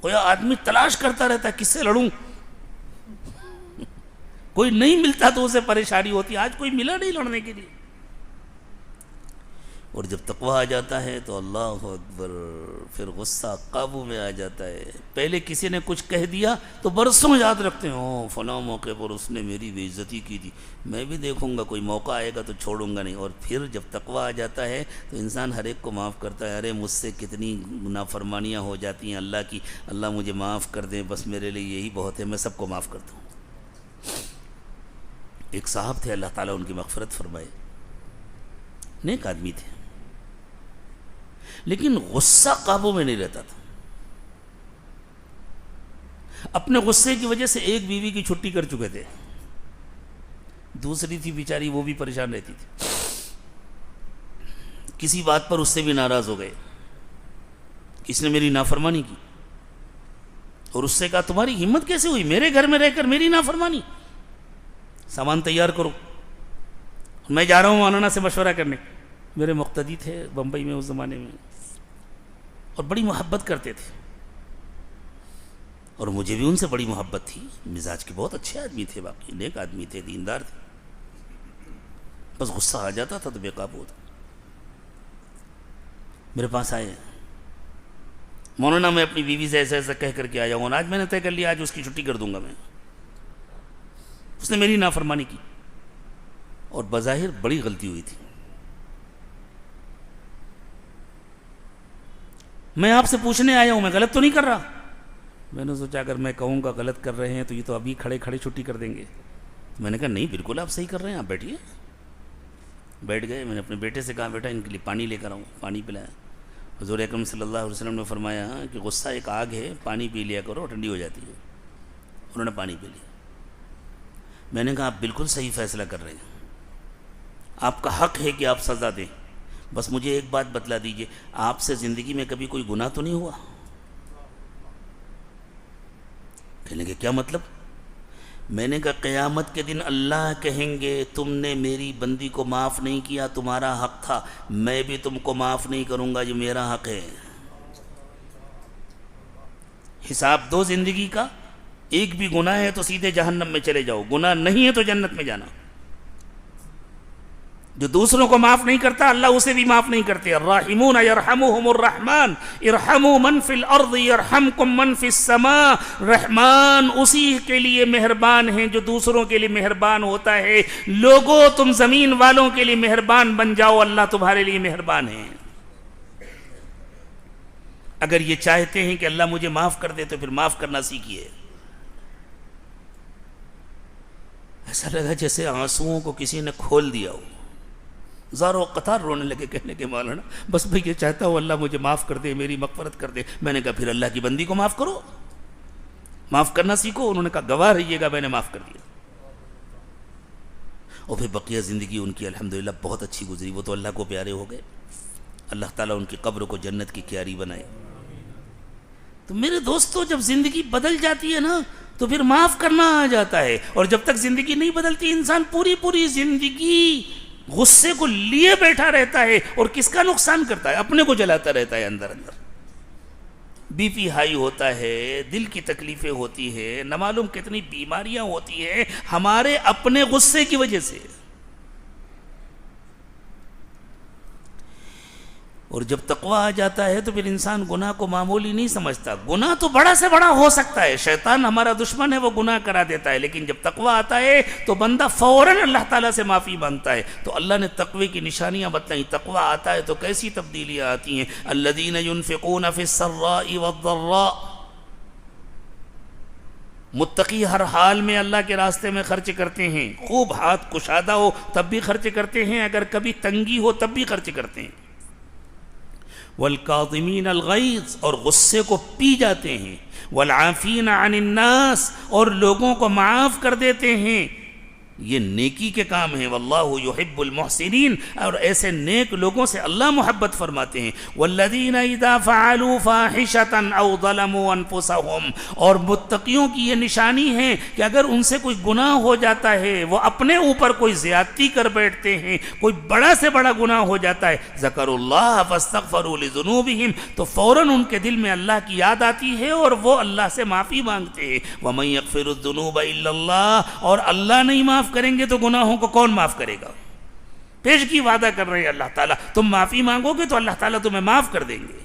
کوئی آدمی تلاش کرتا رہتا ہے کس سے لڑوں، کوئی نہیں ملتا تو اسے پریشانی ہوتی. آج کوئی ملا نہیں لڑنے کے لیے. اور جب تقویٰ آ جاتا ہے تو اللہ اکبر، پھر غصہ قابو میں آ جاتا ہے. پہلے کسی نے کچھ کہہ دیا تو برسوں یاد رکھتے ہیں، فلاں موقع پر اس نے میری بے عزتی کی تھی، میں بھی دیکھوں گا کوئی موقع آئے گا تو چھوڑوں گا نہیں. اور پھر جب تقویٰ آ جاتا ہے تو انسان ہر ایک کو معاف کرتا ہے. ارے مجھ سے کتنی نافرمانیاں ہو جاتی ہیں اللہ کی، اللہ مجھے معاف کر دیں، بس میرے لیے یہی بہت ہے، میں سب کو معاف کرتا ہوں. ایک صاحب تھے، اللہ تعالیٰ ان کی مغفرت فرمائے، نیک آدمی تھے، لیکن غصہ قابو میں نہیں رہتا تھا. اپنے غصے کی وجہ سے ایک بیوی کی چھٹی کر چکے تھے، دوسری تھی بیچاری وہ بھی پریشان رہتی تھی. کسی بات پر اس سے بھی ناراض ہو گئے، اس نے میری نافرمانی کی، اور اس سے کہا تمہاری ہمت کیسے ہوئی میرے گھر میں رہ کر میری نافرمانی؟ سامان تیار کرو، میں جا رہا ہوں مولانا سے مشورہ کرنے. میرے مقتدی تھے بمبئی میں اس زمانے میں، اور بڑی محبت کرتے تھے، اور مجھے بھی ان سے بڑی محبت تھی. مزاج کے بہت اچھے آدمی تھے، باقی نیک آدمی تھے، دیندار تھے. بس غصہ آ جاتا تھا تو بے قابو ہوتا. میرے پاس آئے، مولانا میں اپنی بیوی سے ایسا ایسا کہہ کر کے آیا ہوں، آج میں نے طے کر لیا آج اس کی چھٹی کر دوں گا میں. اس نے میری نافرمانی کی، اور بظاہر بڑی غلطی ہوئی تھی. میں آپ سے پوچھنے آیا ہوں میں غلط تو نہیں کر رہا. میں نے سوچا اگر میں کہوں گا غلط کر رہے ہیں تو یہ تو ابھی کھڑے کھڑے چھٹی کر دیں گے. میں نے کہا نہیں بالکل آپ صحیح کر رہے ہیں، آپ بیٹھیے. بیٹھ گئے. میں نے اپنے بیٹے سے کہا بیٹا ان کے لیے پانی لے کر آؤں. پانی پلایا. حضور اکرم صلی اللہ علیہ وسلم نے فرمایا کہ غصہ ایک آگ ہے، پانی پی لیا کرو ٹھنڈی ہو جاتی ہے. انہوں نے پانی پی لیا. میں نے کہا آپ بالکل صحیح فیصلہ کر رہے ہیں، آپ کا حق ہے کہ آپ سزا دیں، بس مجھے ایک بات بتلا دیجئے، آپ سے زندگی میں کبھی کوئی گناہ تو نہیں ہوا؟ کہنے کے کیا مطلب؟ میں نے کہا قیامت کے دن اللہ کہیں گے تم نے میری بندی کو معاف نہیں کیا، تمہارا حق تھا، میں بھی تم کو معاف نہیں کروں گا، یہ میرا حق ہے. حساب دو زندگی کا، ایک بھی گناہ ہے تو سیدھے جہنم میں چلے جاؤ، گناہ نہیں ہے تو جنت میں جانا. جو دوسروں کو معاف نہیں کرتا اللہ اسے بھی معاف نہیں کرتے. الراحمون یرحمهم الرحمن ارحموا من فی الارض یرحمکم من فی السماء. رحمان اسی کے لیے مہربان ہیں جو دوسروں کے لیے مہربان ہوتا ہے. لوگوں تم زمین والوں کے لیے مہربان بن جاؤ, اللہ تمہارے لیے مہربان ہے. اگر یہ چاہتے ہیں کہ اللہ مجھے معاف کر دے تو پھر معاف کرنا سیکھیے. ایسا لگا جیسے آنسوؤں کو کسی نے کھول دیا ہو, زاروں قطار رونے لگے, کہنے کے مولانا بس میں یہ چاہتا ہوں اللہ مجھے معاف کر دے, میری مغفرت کر دے. میں نے کہا پھر اللہ کی بندی کو معاف کرو, معاف کرنا سیکھو. انہوں نے کہا گواہ رہیے گا میں نے معاف کر دیا. اور پھر بقیہ زندگی ان کی الحمدللہ بہت اچھی گزری. وہ تو اللہ کو پیارے ہو گئے. اللہ تعالیٰ ان کی قبر کو جنت کی کیاری بنائے. تو میرے دوستو جب زندگی بدل جاتی ہے نا تو پھر معاف کرنا آ جاتا ہے. اور جب تک زندگی نہیں بدلتی انسان پوری زندگی غصے کو لیے بیٹھا رہتا ہے. اور کس کا نقصان کرتا ہے؟ اپنے کو جلاتا رہتا ہے اندر اندر. بی پی ہائی ہوتا ہے, دل کی تکلیفیں ہوتی ہے, نہ معلوم کتنی بیماریاں ہوتی ہیں ہمارے اپنے غصے کی وجہ سے. اور جب تقویٰ آ جاتا ہے تو پھر انسان گناہ کو معمولی نہیں سمجھتا. گناہ تو بڑا سے بڑا ہو سکتا ہے, شیطان ہمارا دشمن ہے, وہ گناہ کرا دیتا ہے. لیکن جب تقویٰ آتا ہے تو بندہ فوراً اللہ تعالیٰ سے معافی مانگتا ہے. تو اللہ نے تقوی کی نشانیاں بتائیں. تقویٰ آتا ہے تو کیسی تبدیلیاں آتی ہیں. الذین ينفقون فی السراء والضراء. متقی ہر حال میں اللہ کے راستے میں خرچ کرتے ہیں. خوب ہاتھ کشادہ ہو تب بھی خرچ کرتے ہیں, اگر کبھی تنگی ہو تب بھی خرچ کرتے ہیں. والکاظمین الغیظ, اور غصے کو پی جاتے ہیں. والعافین عن الناس, اور لوگوں کو معاف کر دیتے ہیں. یہ نیکی کے کام ہیں. واللہ یحب المحسنین, اور ایسے نیک لوگوں سے اللہ محبت فرماتے ہیں. والذین اذا فعلوا فاحشۃ او ظلموا انفسهم, اور متقیوں کی یہ نشانی ہے کہ اگر ان سے کوئی گناہ ہو جاتا ہے, وہ اپنے اوپر کوئی زیادتی کر بیٹھتے ہیں, کوئی بڑا سے بڑا گناہ ہو جاتا ہے, ذکروا اللہ فاستغفروا لذنوبہم, تو فوراً ان کے دل میں اللہ کی یاد آتی ہے اور وہ اللہ سے معافی مانگتے ہیں. ومن یغفر الذنوب الا اللہ, اور اللہ نہیں معاف کریں گے تو گناہوں کو کون معاف کرے گا؟ پیشگی وعدہ کر رہے ہیں اللہ تعالیٰ, تم معافی مانگو گے تو اللہ تعالیٰ تمہیں معاف کر دیں گے.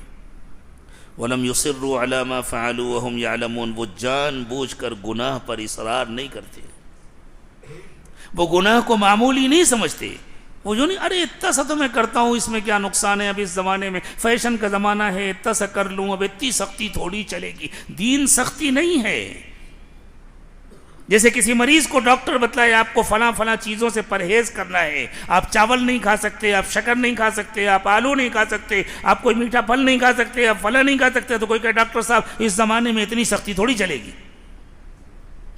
وَلَمْ يُصِرُّوا عَلَى مَا فَعَلُوا وَهُمْ يَعْلَمُونَ, وہ جان بوجھ کر گناہ پر اصرار نہیں کرتے. وہ گناہ کو معمولی نہیں سمجھتے. وہ جو نہیں, ارے اتنا سا تو میں کرتا ہوں, اس میں کیا نقصان ہے, اب اس زمانے میں فیشن کا زمانہ ہے, اتنا سا کر لوں, اب اتنی سختی تھوڑی چلے گی. دین سختی نہیں ہے. جیسے کسی مریض کو ڈاکٹر بتلائے آپ کو فلاں چیزوں سے پرہیز کرنا ہے, آپ چاول نہیں کھا سکتے, آپ شکر نہیں کھا سکتے, آپ آلو نہیں کھا سکتے, آپ کوئی میٹھا پھل نہیں کھا سکتے, آپ فلاں نہیں کھا سکتے, تو کوئی کہے ڈاکٹر صاحب اس زمانے میں اتنی سختی تھوڑی چلے گی.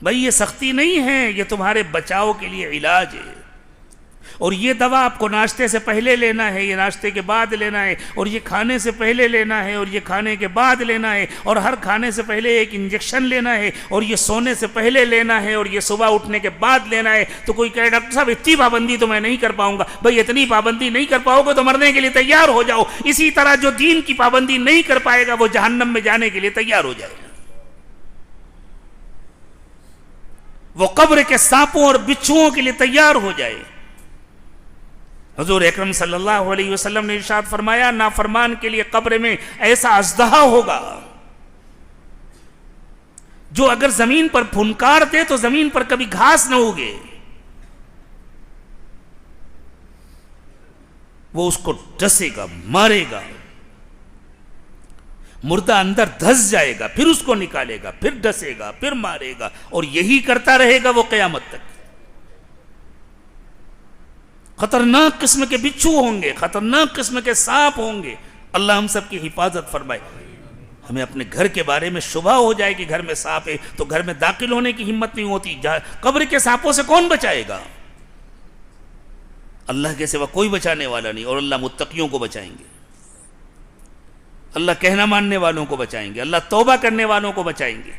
بھائی یہ سختی نہیں ہے, یہ تمہارے بچاؤ کے لیے علاج ہے. اور یہ دوا آپ کو ناشتے سے پہلے لینا ہے, یہ ناشتے کے بعد لینا ہے, اور یہ کھانے سے پہلے لینا ہے, اور یہ کھانے کے بعد لینا ہے, اور ہر کھانے سے پہلے ایک انجیکشن لینا ہے, اور یہ سونے سے پہلے لینا ہے, اور یہ صبح اٹھنے کے بعد لینا ہے. تو کوئی کہے ڈاکٹر صاحب اتنی پابندی تو میں نہیں کر پاؤں گا. بھائی اتنی پابندی نہیں کر پاؤ گے تو مرنے کے لیے تیار ہو جاؤ. اسی طرح جو دین کی پابندی نہیں کر پائے گا وہ جہنم میں جانے کے لیے تیار ہو جائے گا. وہ قبر کے سانپوں اور بچھوؤں کے لیے تیار ہو جائے. حضور اکرم صلی اللہ علیہ وسلم نے ارشاد فرمایا, نافرمان کے لیے قبر میں ایسا اژدہا ہوگا جو اگر زمین پر پھنکار دے تو زمین پر کبھی گھاس نہ اگے. وہ اس کو ڈسے گا, مارے گا, مردہ اندر دھس جائے گا, پھر اس کو نکالے گا, پھر ڈسے گا, پھر مارے گا, اور یہی کرتا رہے گا وہ قیامت تک. خطرناک قسم کے بچھو ہوں گے, خطرناک قسم کے سانپ ہوں گے. اللہ ہم سب کی حفاظت فرمائے. ہمیں اپنے گھر کے بارے میں شبہ ہو جائے کہ گھر میں سانپ ہے تو گھر میں داخل ہونے کی ہمت نہیں ہوتی. قبر کے سانپوں سے کون بچائے گا؟ اللہ کے سوا کوئی بچانے والا نہیں. اور اللہ متقیوں کو بچائیں گے, اللہ کہنا ماننے والوں کو بچائیں گے, اللہ توبہ کرنے والوں کو بچائیں گے.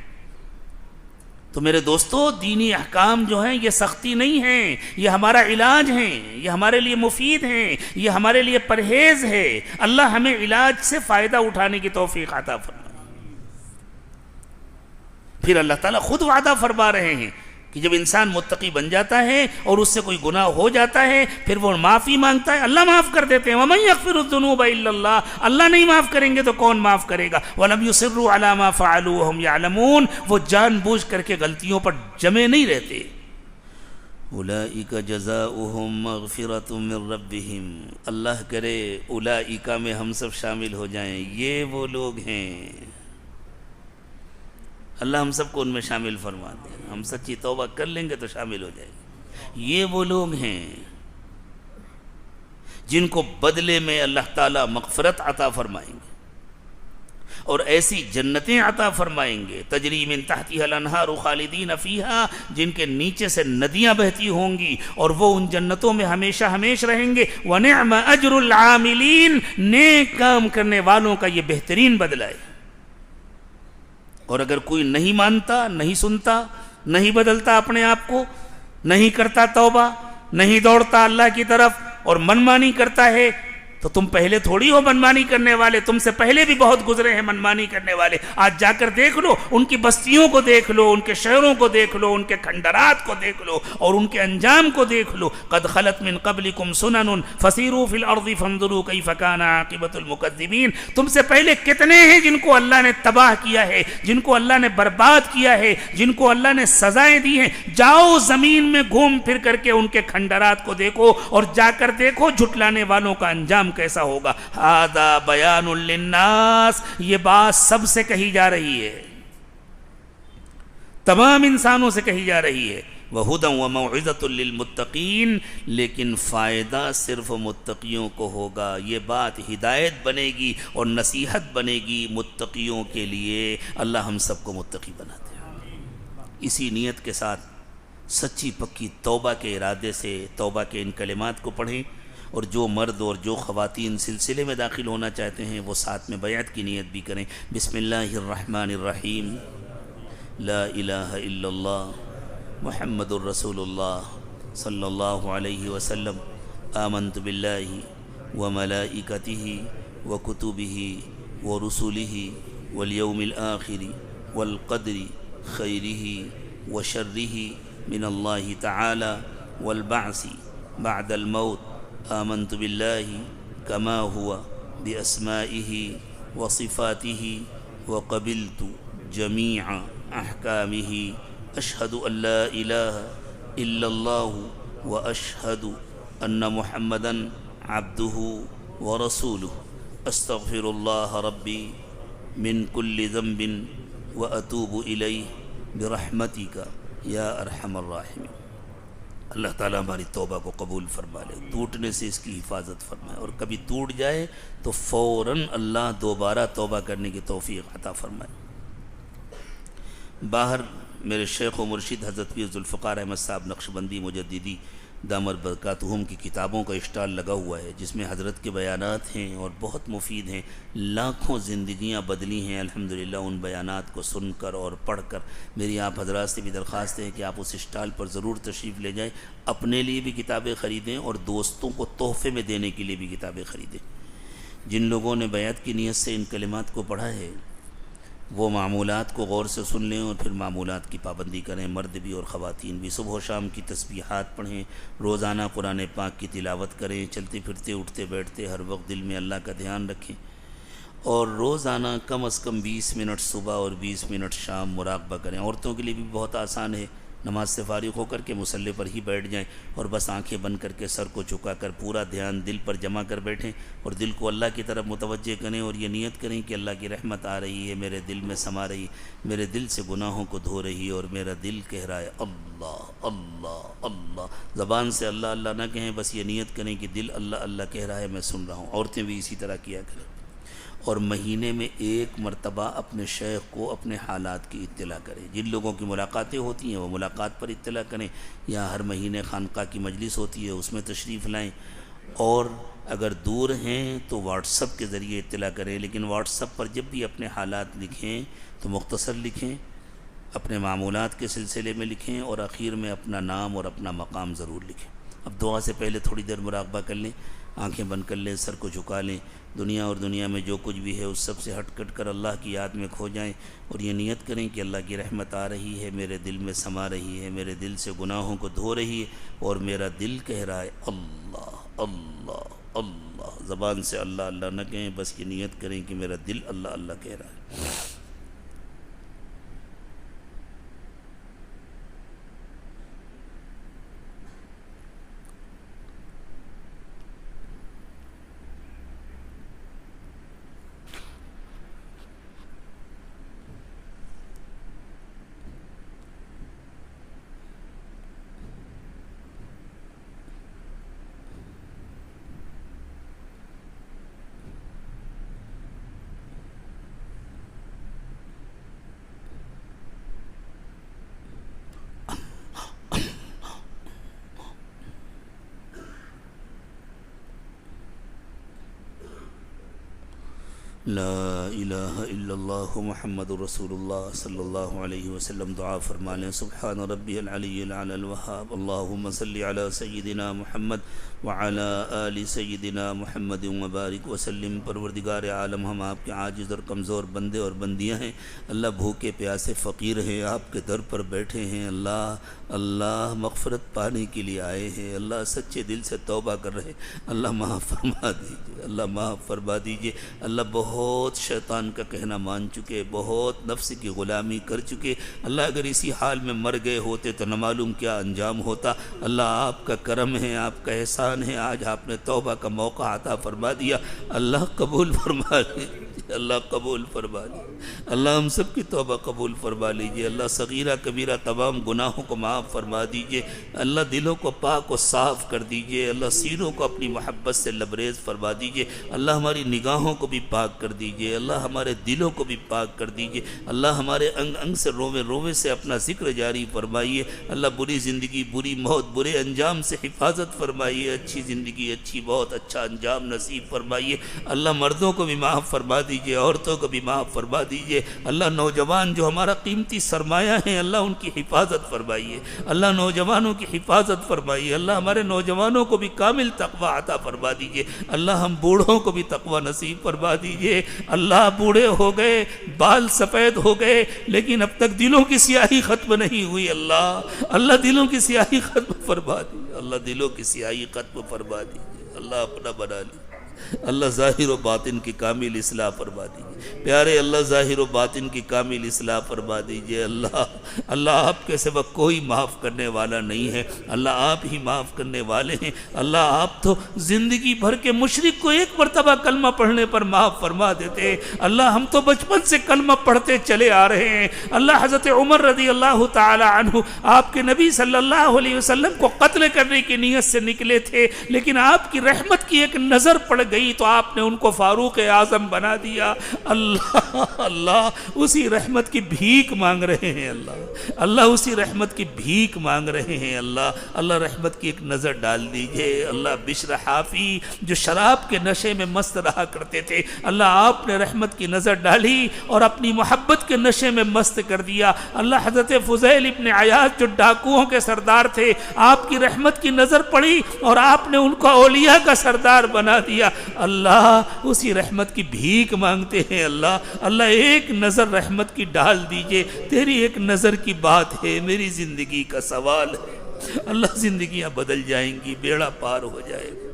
تو میرے دوستو, دینی احکام جو ہیں یہ سختی نہیں ہیں, یہ ہمارا علاج ہیں, یہ ہمارے لیے مفید ہیں, یہ ہمارے لیے پرہیز ہے. اللہ ہمیں علاج سے فائدہ اٹھانے کی توفیق عطا فرمائے. پھر اللہ تعالیٰ خود وعدہ فرما رہے ہیں کہ جب انسان متقی بن جاتا ہے اور اس سے کوئی گناہ ہو جاتا ہے پھر وہ معافی مانگتا ہے، اللہ معاف کر دیتے ہیں۔ وَمَن يَغْفِرُ الذُّنُوبَ إِلَّا اللَّهُ، اللہ نہیں معاف کریں گے تو کون معاف کرے گا؟ وَلَمْ يُصِرُّوا عَلَى مَا فَعَلُوا وَهُمْ يَعْلَمُونَ، وہ جان بوجھ کر کے غلطیوں پر جمے نہیں رہتے۔ اولئک جزاؤہم مغفرۃ من ربہم، اللہ کرے اولئک میں ہم سب شامل ہو جائیں، یہ وہ لوگ ہیں، اللہ ہم سب کو ان میں شامل فرما دے، ہم سچی توبہ کر لیں گے تو شامل ہو جائیں گے۔ یہ وہ لوگ ہیں جن کو بدلے میں اللہ تعالیٰ مغفرت عطا فرمائیں گے اور ایسی جنتیں عطا فرمائیں گے، تجری من تحتها الانہار خالدین فیہا، جن کے نیچے سے ندیاں بہتی ہوں گی اور وہ ان جنتوں میں ہمیشہ ہمیش رہیں گے۔ وَنِعْمَ أَجْرُ الْعَامِلِينَ، نیک کام کرنے والوں کا یہ بہترین بدلہ ہے۔ اور اگر کوئی نہیں مانتا، نہیں سنتا، نہیں بدلتا اپنے آپ کو، نہیں کرتا توبہ، نہیں دوڑتا اللہ کی طرف اور منمانی کرتا ہے، تو تم پہلے تھوڑی ہو منمانی کرنے والے، تم سے پہلے بھی بہت گزرے ہیں منمانی کرنے والے۔ آج جا کر دیکھ لو، ان کی بستیوں کو دیکھ لو، ان کے شہروں کو دیکھ لو، ان کے کھنڈرات کو دیکھ لو اور ان کے انجام کو دیکھ لو۔ قد خلت من قبلکم سنن فسیروا فی الارض فانظروا کیف کان عاقبۃ المکذبین، تم سے پہلے کتنے ہیں جن کو اللہ نے تباہ کیا ہے، جن کو اللہ نے برباد کیا ہے، جن کو اللہ نے سزائیں دی ہیں۔ جاؤ زمین میں گھوم پھر کر کے ان کے کھنڈرات کو دیکھو اور جا کر دیکھو جھٹلانے والوں کا انجام کیسا ہوگا۔ ھذا بیان للناس، یہ بات سب سے کہی جا رہی ہے، تمام انسانوں سے کہی جا رہی ہے۔ وَھُدًى وَمَوْعِظَةٌ لِّلْمُتَّقِينَ، لیکن فائدہ صرف متقیوں کو ہوگا۔ یہ بات ہدایت بنے گی اور نصیحت بنے گی متقیوں کے لیے۔ اللہ ہم سب کو متقی بناتے ہیں۔ اسی نیت کے ساتھ سچی پکی توبہ کے ارادے سے توبہ کے ان کلمات کو پڑھیں، اور جو مرد اور جو خواتین سلسلے میں داخل ہونا چاہتے ہیں وہ ساتھ میں بیعت کی نیت بھی کریں۔ بسم اللہ الرحمن الرحیم، لا الہ الا اللہ محمد الرسول اللہ صلی اللہ علیہ وسلم، آمنت باللہ وملائکتہ وکتبہ ورسلہ والیوم الآخر والقدر خیرہ وشرہ من اللہ تعالی والبعث بعد الموت، آمنت باللہ کما ہوا باسمائہ وصفاتہ وقبلت جمیع احکامہ، اشہد ان لا الہ الا اللہ واشہد ان محمدا عبدہ ورسولہ، استغفر اللہ ربی من کل ذنب واتوب الیہ برحمتک یا ارحم الراحمین۔ اللہ تعالیٰ ہماری توبہ کو قبول فرما لے، ٹوٹنے سے اس کی حفاظت فرمائے، اور کبھی ٹوٹ جائے تو فوراً اللہ دوبارہ توبہ کرنے کی توفیق عطا فرمائے۔ باہر میرے شیخ و مرشد حضرت پیر ذوالفقار احمد صاحب نقشبندی مجددی دامت برکاتہم کی کتابوں کا اسٹال لگا ہوا ہے، جس میں حضرت کے بیانات ہیں اور بہت مفید ہیں، لاکھوں زندگیاں بدلی ہیں الحمدللہ ان بیانات کو سن کر اور پڑھ کر۔ میری آپ حضرات سے بھی درخواست ہے کہ آپ اس اسٹال پر ضرور تشریف لے جائیں، اپنے لیے بھی کتابیں خریدیں اور دوستوں کو تحفے میں دینے کے لیے بھی کتابیں خریدیں۔ جن لوگوں نے بیعت کی نیت سے ان کلمات کو پڑھا ہے وہ معمولات کو غور سے سن لیں اور پھر معمولات کی پابندی کریں، مرد بھی اور خواتین بھی۔ صبح و شام کی تسبیحات پڑھیں، روزانہ قرآن پاک کی تلاوت کریں، چلتے پھرتے اٹھتے بیٹھتے ہر وقت دل میں اللہ کا دھیان رکھیں، اور روزانہ کم از کم 20 منٹ صبح اور 20 منٹ شام مراقبہ کریں۔ عورتوں کے لیے بھی بہت آسان ہے، نماز سے فارغ ہو کر کے مصلی پر ہی بیٹھ جائیں اور بس آنکھیں بند کر کے سر کو جھکا کر پورا دھیان دل پر جمع کر بیٹھیں اور دل کو اللہ کی طرف متوجہ کریں اور یہ نیت کریں کہ اللہ کی رحمت آ رہی ہے، میرے دل میں سما رہی، میرے دل سے گناہوں کو دھو رہی اور میرا دل کہہ رہا ہے اللہ اللہ اللہ۔ زبان سے اللہ اللہ نہ کہیں، بس یہ نیت کریں کہ دل اللہ اللہ کہہ رہا ہے، میں سن رہا ہوں۔ عورتیں بھی اسی طرح کیا کریں، اور مہینے میں ایک مرتبہ اپنے شیخ کو اپنے حالات کی اطلاع کریں۔ جن لوگوں کی ملاقاتیں ہوتی ہیں وہ ملاقات پر اطلاع کریں، یا ہر مہینے خانقاہ کی مجلس ہوتی ہے اس میں تشریف لائیں، اور اگر دور ہیں تو واٹس ایپ کے ذریعے اطلاع کریں۔ لیکن واٹس ایپ پر جب بھی اپنے حالات لکھیں تو مختصر لکھیں، اپنے معمولات کے سلسلے میں لکھیں، اور آخر میں اپنا نام اور اپنا مقام ضرور لکھیں۔ اب دعا سے پہلے تھوڑی دیر مراقبہ کر لیں۔ آنکھیں بند کر لیں، سر کو جھکا لیں، دنیا اور دنیا میں جو کچھ بھی ہے اس سب سے ہٹ کٹ کر اللہ کی یاد میں کھو جائیں، اور یہ نیت کریں کہ اللہ کی رحمت آ رہی ہے، میرے دل میں سما رہی ہے، میرے دل سے گناہوں کو دھو رہی ہے، اور میرا دل کہہ رہا ہے اللہ اللہ اللہ۔ زبان سے اللہ اللہ نہ کہیں، بس یہ نیت کریں کہ میرا دل اللہ اللہ کہہ رہا ہے۔ لا الہ الا اللہ محمد رسول اللہ صلی اللہ علیہ وسلم۔ دعا فرما لیں، سبحان ربی العلی العلی الوہاب، اللہم صلی علی سیدنا محمد وعلی آل سیدنا محمد وبارک وسلم۔ پروردگار عالم، ہم آپ کے عاجز اور کمزور بندے اور بندیاں ہیں، اللہ بھوکے پیاسے فقیر ہیں، آپ کے در پر بیٹھے ہیں، اللہ مغفرت پانے کے لیے آئے ہیں، اللہ سچے دل سے توبہ کر رہے ہیں، اللہ معاف فرما دیجیے، اللہ معاف فرما دیجیے، اللہ بہت شیطان کا کہنا مان چکے، بہت نفس کی غلامی کر چکے، اللہ اگر اسی حال میں مر گئے ہوتے تو نہ معلوم کیا انجام ہوتا، اللہ آپ کا کرم ہے، آپ کا احسان ہے، آج آپ نے توبہ کا موقع عطا فرما دیا، اللہ قبول فرما لیجیے، اللہ قبول فرما لیجیے، اللہ ہم سب کی توبہ قبول فرما لیجیے، اللہ صغیرہ کبیرہ تمام گناہوں کو معاف فرما دیجیے، اللہ دلوں کو پاک و صاف کر دیجیے، اللہ سینوں کو اپنی محبت سے لبریز فرما دیجیے، اللہ ہماری نگاہوں کو بھی پاک کر دیجیے، اللہ ہمارے دلوں کو بھی پاک کر دیجیے، اللہ ہمارے انگ انگ سے روے روے سے اپنا ذکر جاری فرمائیے، اللہ بری زندگی بری موت برے انجام سے حفاظت فرمائیے، اچھی زندگی اچھی موت اچھا انجام نصیب فرمائیے، اللہ مردوں کو بھی معاف فرما دیجیے، عورتوں کو بھی معاف فرما دیجیے، اللہ نوجوان جو ہمارا قیمتی سرمایہ ہیں اللہ ان کی حفاظت فرمائیے، اللہ نوجوانوں کی حفاظت فرمائیے، اللہ ہمارے نوجوانوں کو بھی کامل تقوی عطا فرما دیجیے، اللہ ہم بوڑھوں کو بھی تقوی نصیب فرما دیجیے، اللہ بوڑھے ہو گئے بال سفید ہو گئے لیکن اب تک دلوں کی سیاہی ختم نہیں ہوئی، اللہ دلوں کی سیاہی ختم فرما دیجیے، اللہ دلوں کی سیاہی ختم فرما دیجیے، اللہ اپنا بنا لیجیے، اللہ ظاہر و باطن کی کامل اصلاح فرما دیجیے، پیارے اللہ ظاہر و باطن کی کامل اصلاح فرما دیجیے، اللہ آپ کے سوا کوئی معاف کرنے والا نہیں ہے، اللہ آپ ہی معاف کرنے والے ہیں، اللہ آپ تو زندگی بھر کے مشرک کو ایک مرتبہ کلمہ پڑھنے پر معاف فرما دیتے، اللہ ہم تو بچپن سے کلمہ پڑھتے چلے آ رہے ہیں، اللہ حضرت عمر رضی اللہ تعالی عنہ آپ کے نبی صلی اللہ علیہ وسلم کو قتل کرنے کی نیت سے نکلے تھے، لیکن آپ کی رحمت کی ایک نظر پڑ گئی تو آپ نے ان کو فاروق اعظم بنا دیا، اللہ اسی رحمت کی بھیک مانگ رہے ہیں، اللہ اسی رحمت کی بھیک مانگ رہے ہیں، اللہ رحمت کی ایک نظر ڈال دیجئے، اللہ بشر حافی جو شراب کے نشے میں مست رہا کرتے تھے، اللہ آپ نے رحمت کی نظر ڈالی اور اپنی محبت کے نشے میں مست کر دیا، اللہ حضرت فضیل ابن عیاض جو ڈاکوؤں کے سردار تھے آپ کی رحمت کی نظر پڑی اور آپ نے ان کو اولیاء کا سردار بنا دیا، اللہ اسی رحمت کی بھیک مانگتے ہیں، اللہ ایک نظر رحمت کی ڈال دیجئے، تیری ایک نظر کی بات ہے، میری زندگی کا سوال ہے، اللہ زندگیاں بدل جائیں گی، بیڑا پار ہو جائے گا،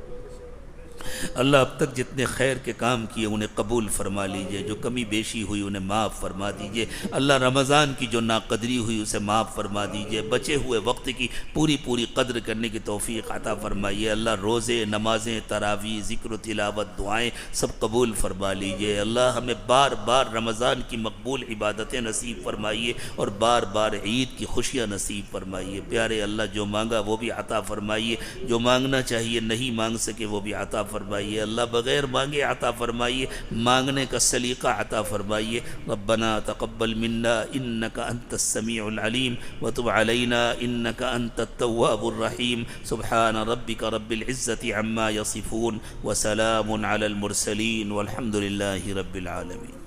اللہ اب تک جتنے خیر کے کام کیے انہیں قبول فرما لیجئے، جو کمی بیشی ہوئی انہیں معاف فرما دیجئے، اللہ رمضان کی جو ناقدری ہوئی اسے معاف فرما دیجئے، بچے ہوئے وقت کی پوری قدر کرنے کی توفیق عطا فرمائیے، اللہ روزے نمازیں تراویح ذکر و تلاوت دعائیں سب قبول فرما لیجئے، اللہ ہمیں بار بار رمضان کی مقبول عبادتیں نصیب فرمائیے اور بار بار عید کی خوشیاں نصیب فرمائیے، پیارے اللہ جو مانگا وہ بھی عطا فرمائیے، جو مانگنا چاہیے نہیں مانگ سکے وہ بھی عطا فرمائیے، اللہ بغیر مانگے عطا فرمائیے، مانگنے کا سلیقہ عطا فرمائیے، ربنا تقبل منا انك انت السميع العليم وتب علينا انك انت التواب الرحيم، سبحان ربك رب العزة عما يصفون وسلام على المرسلين والحمد لله رب العالمين۔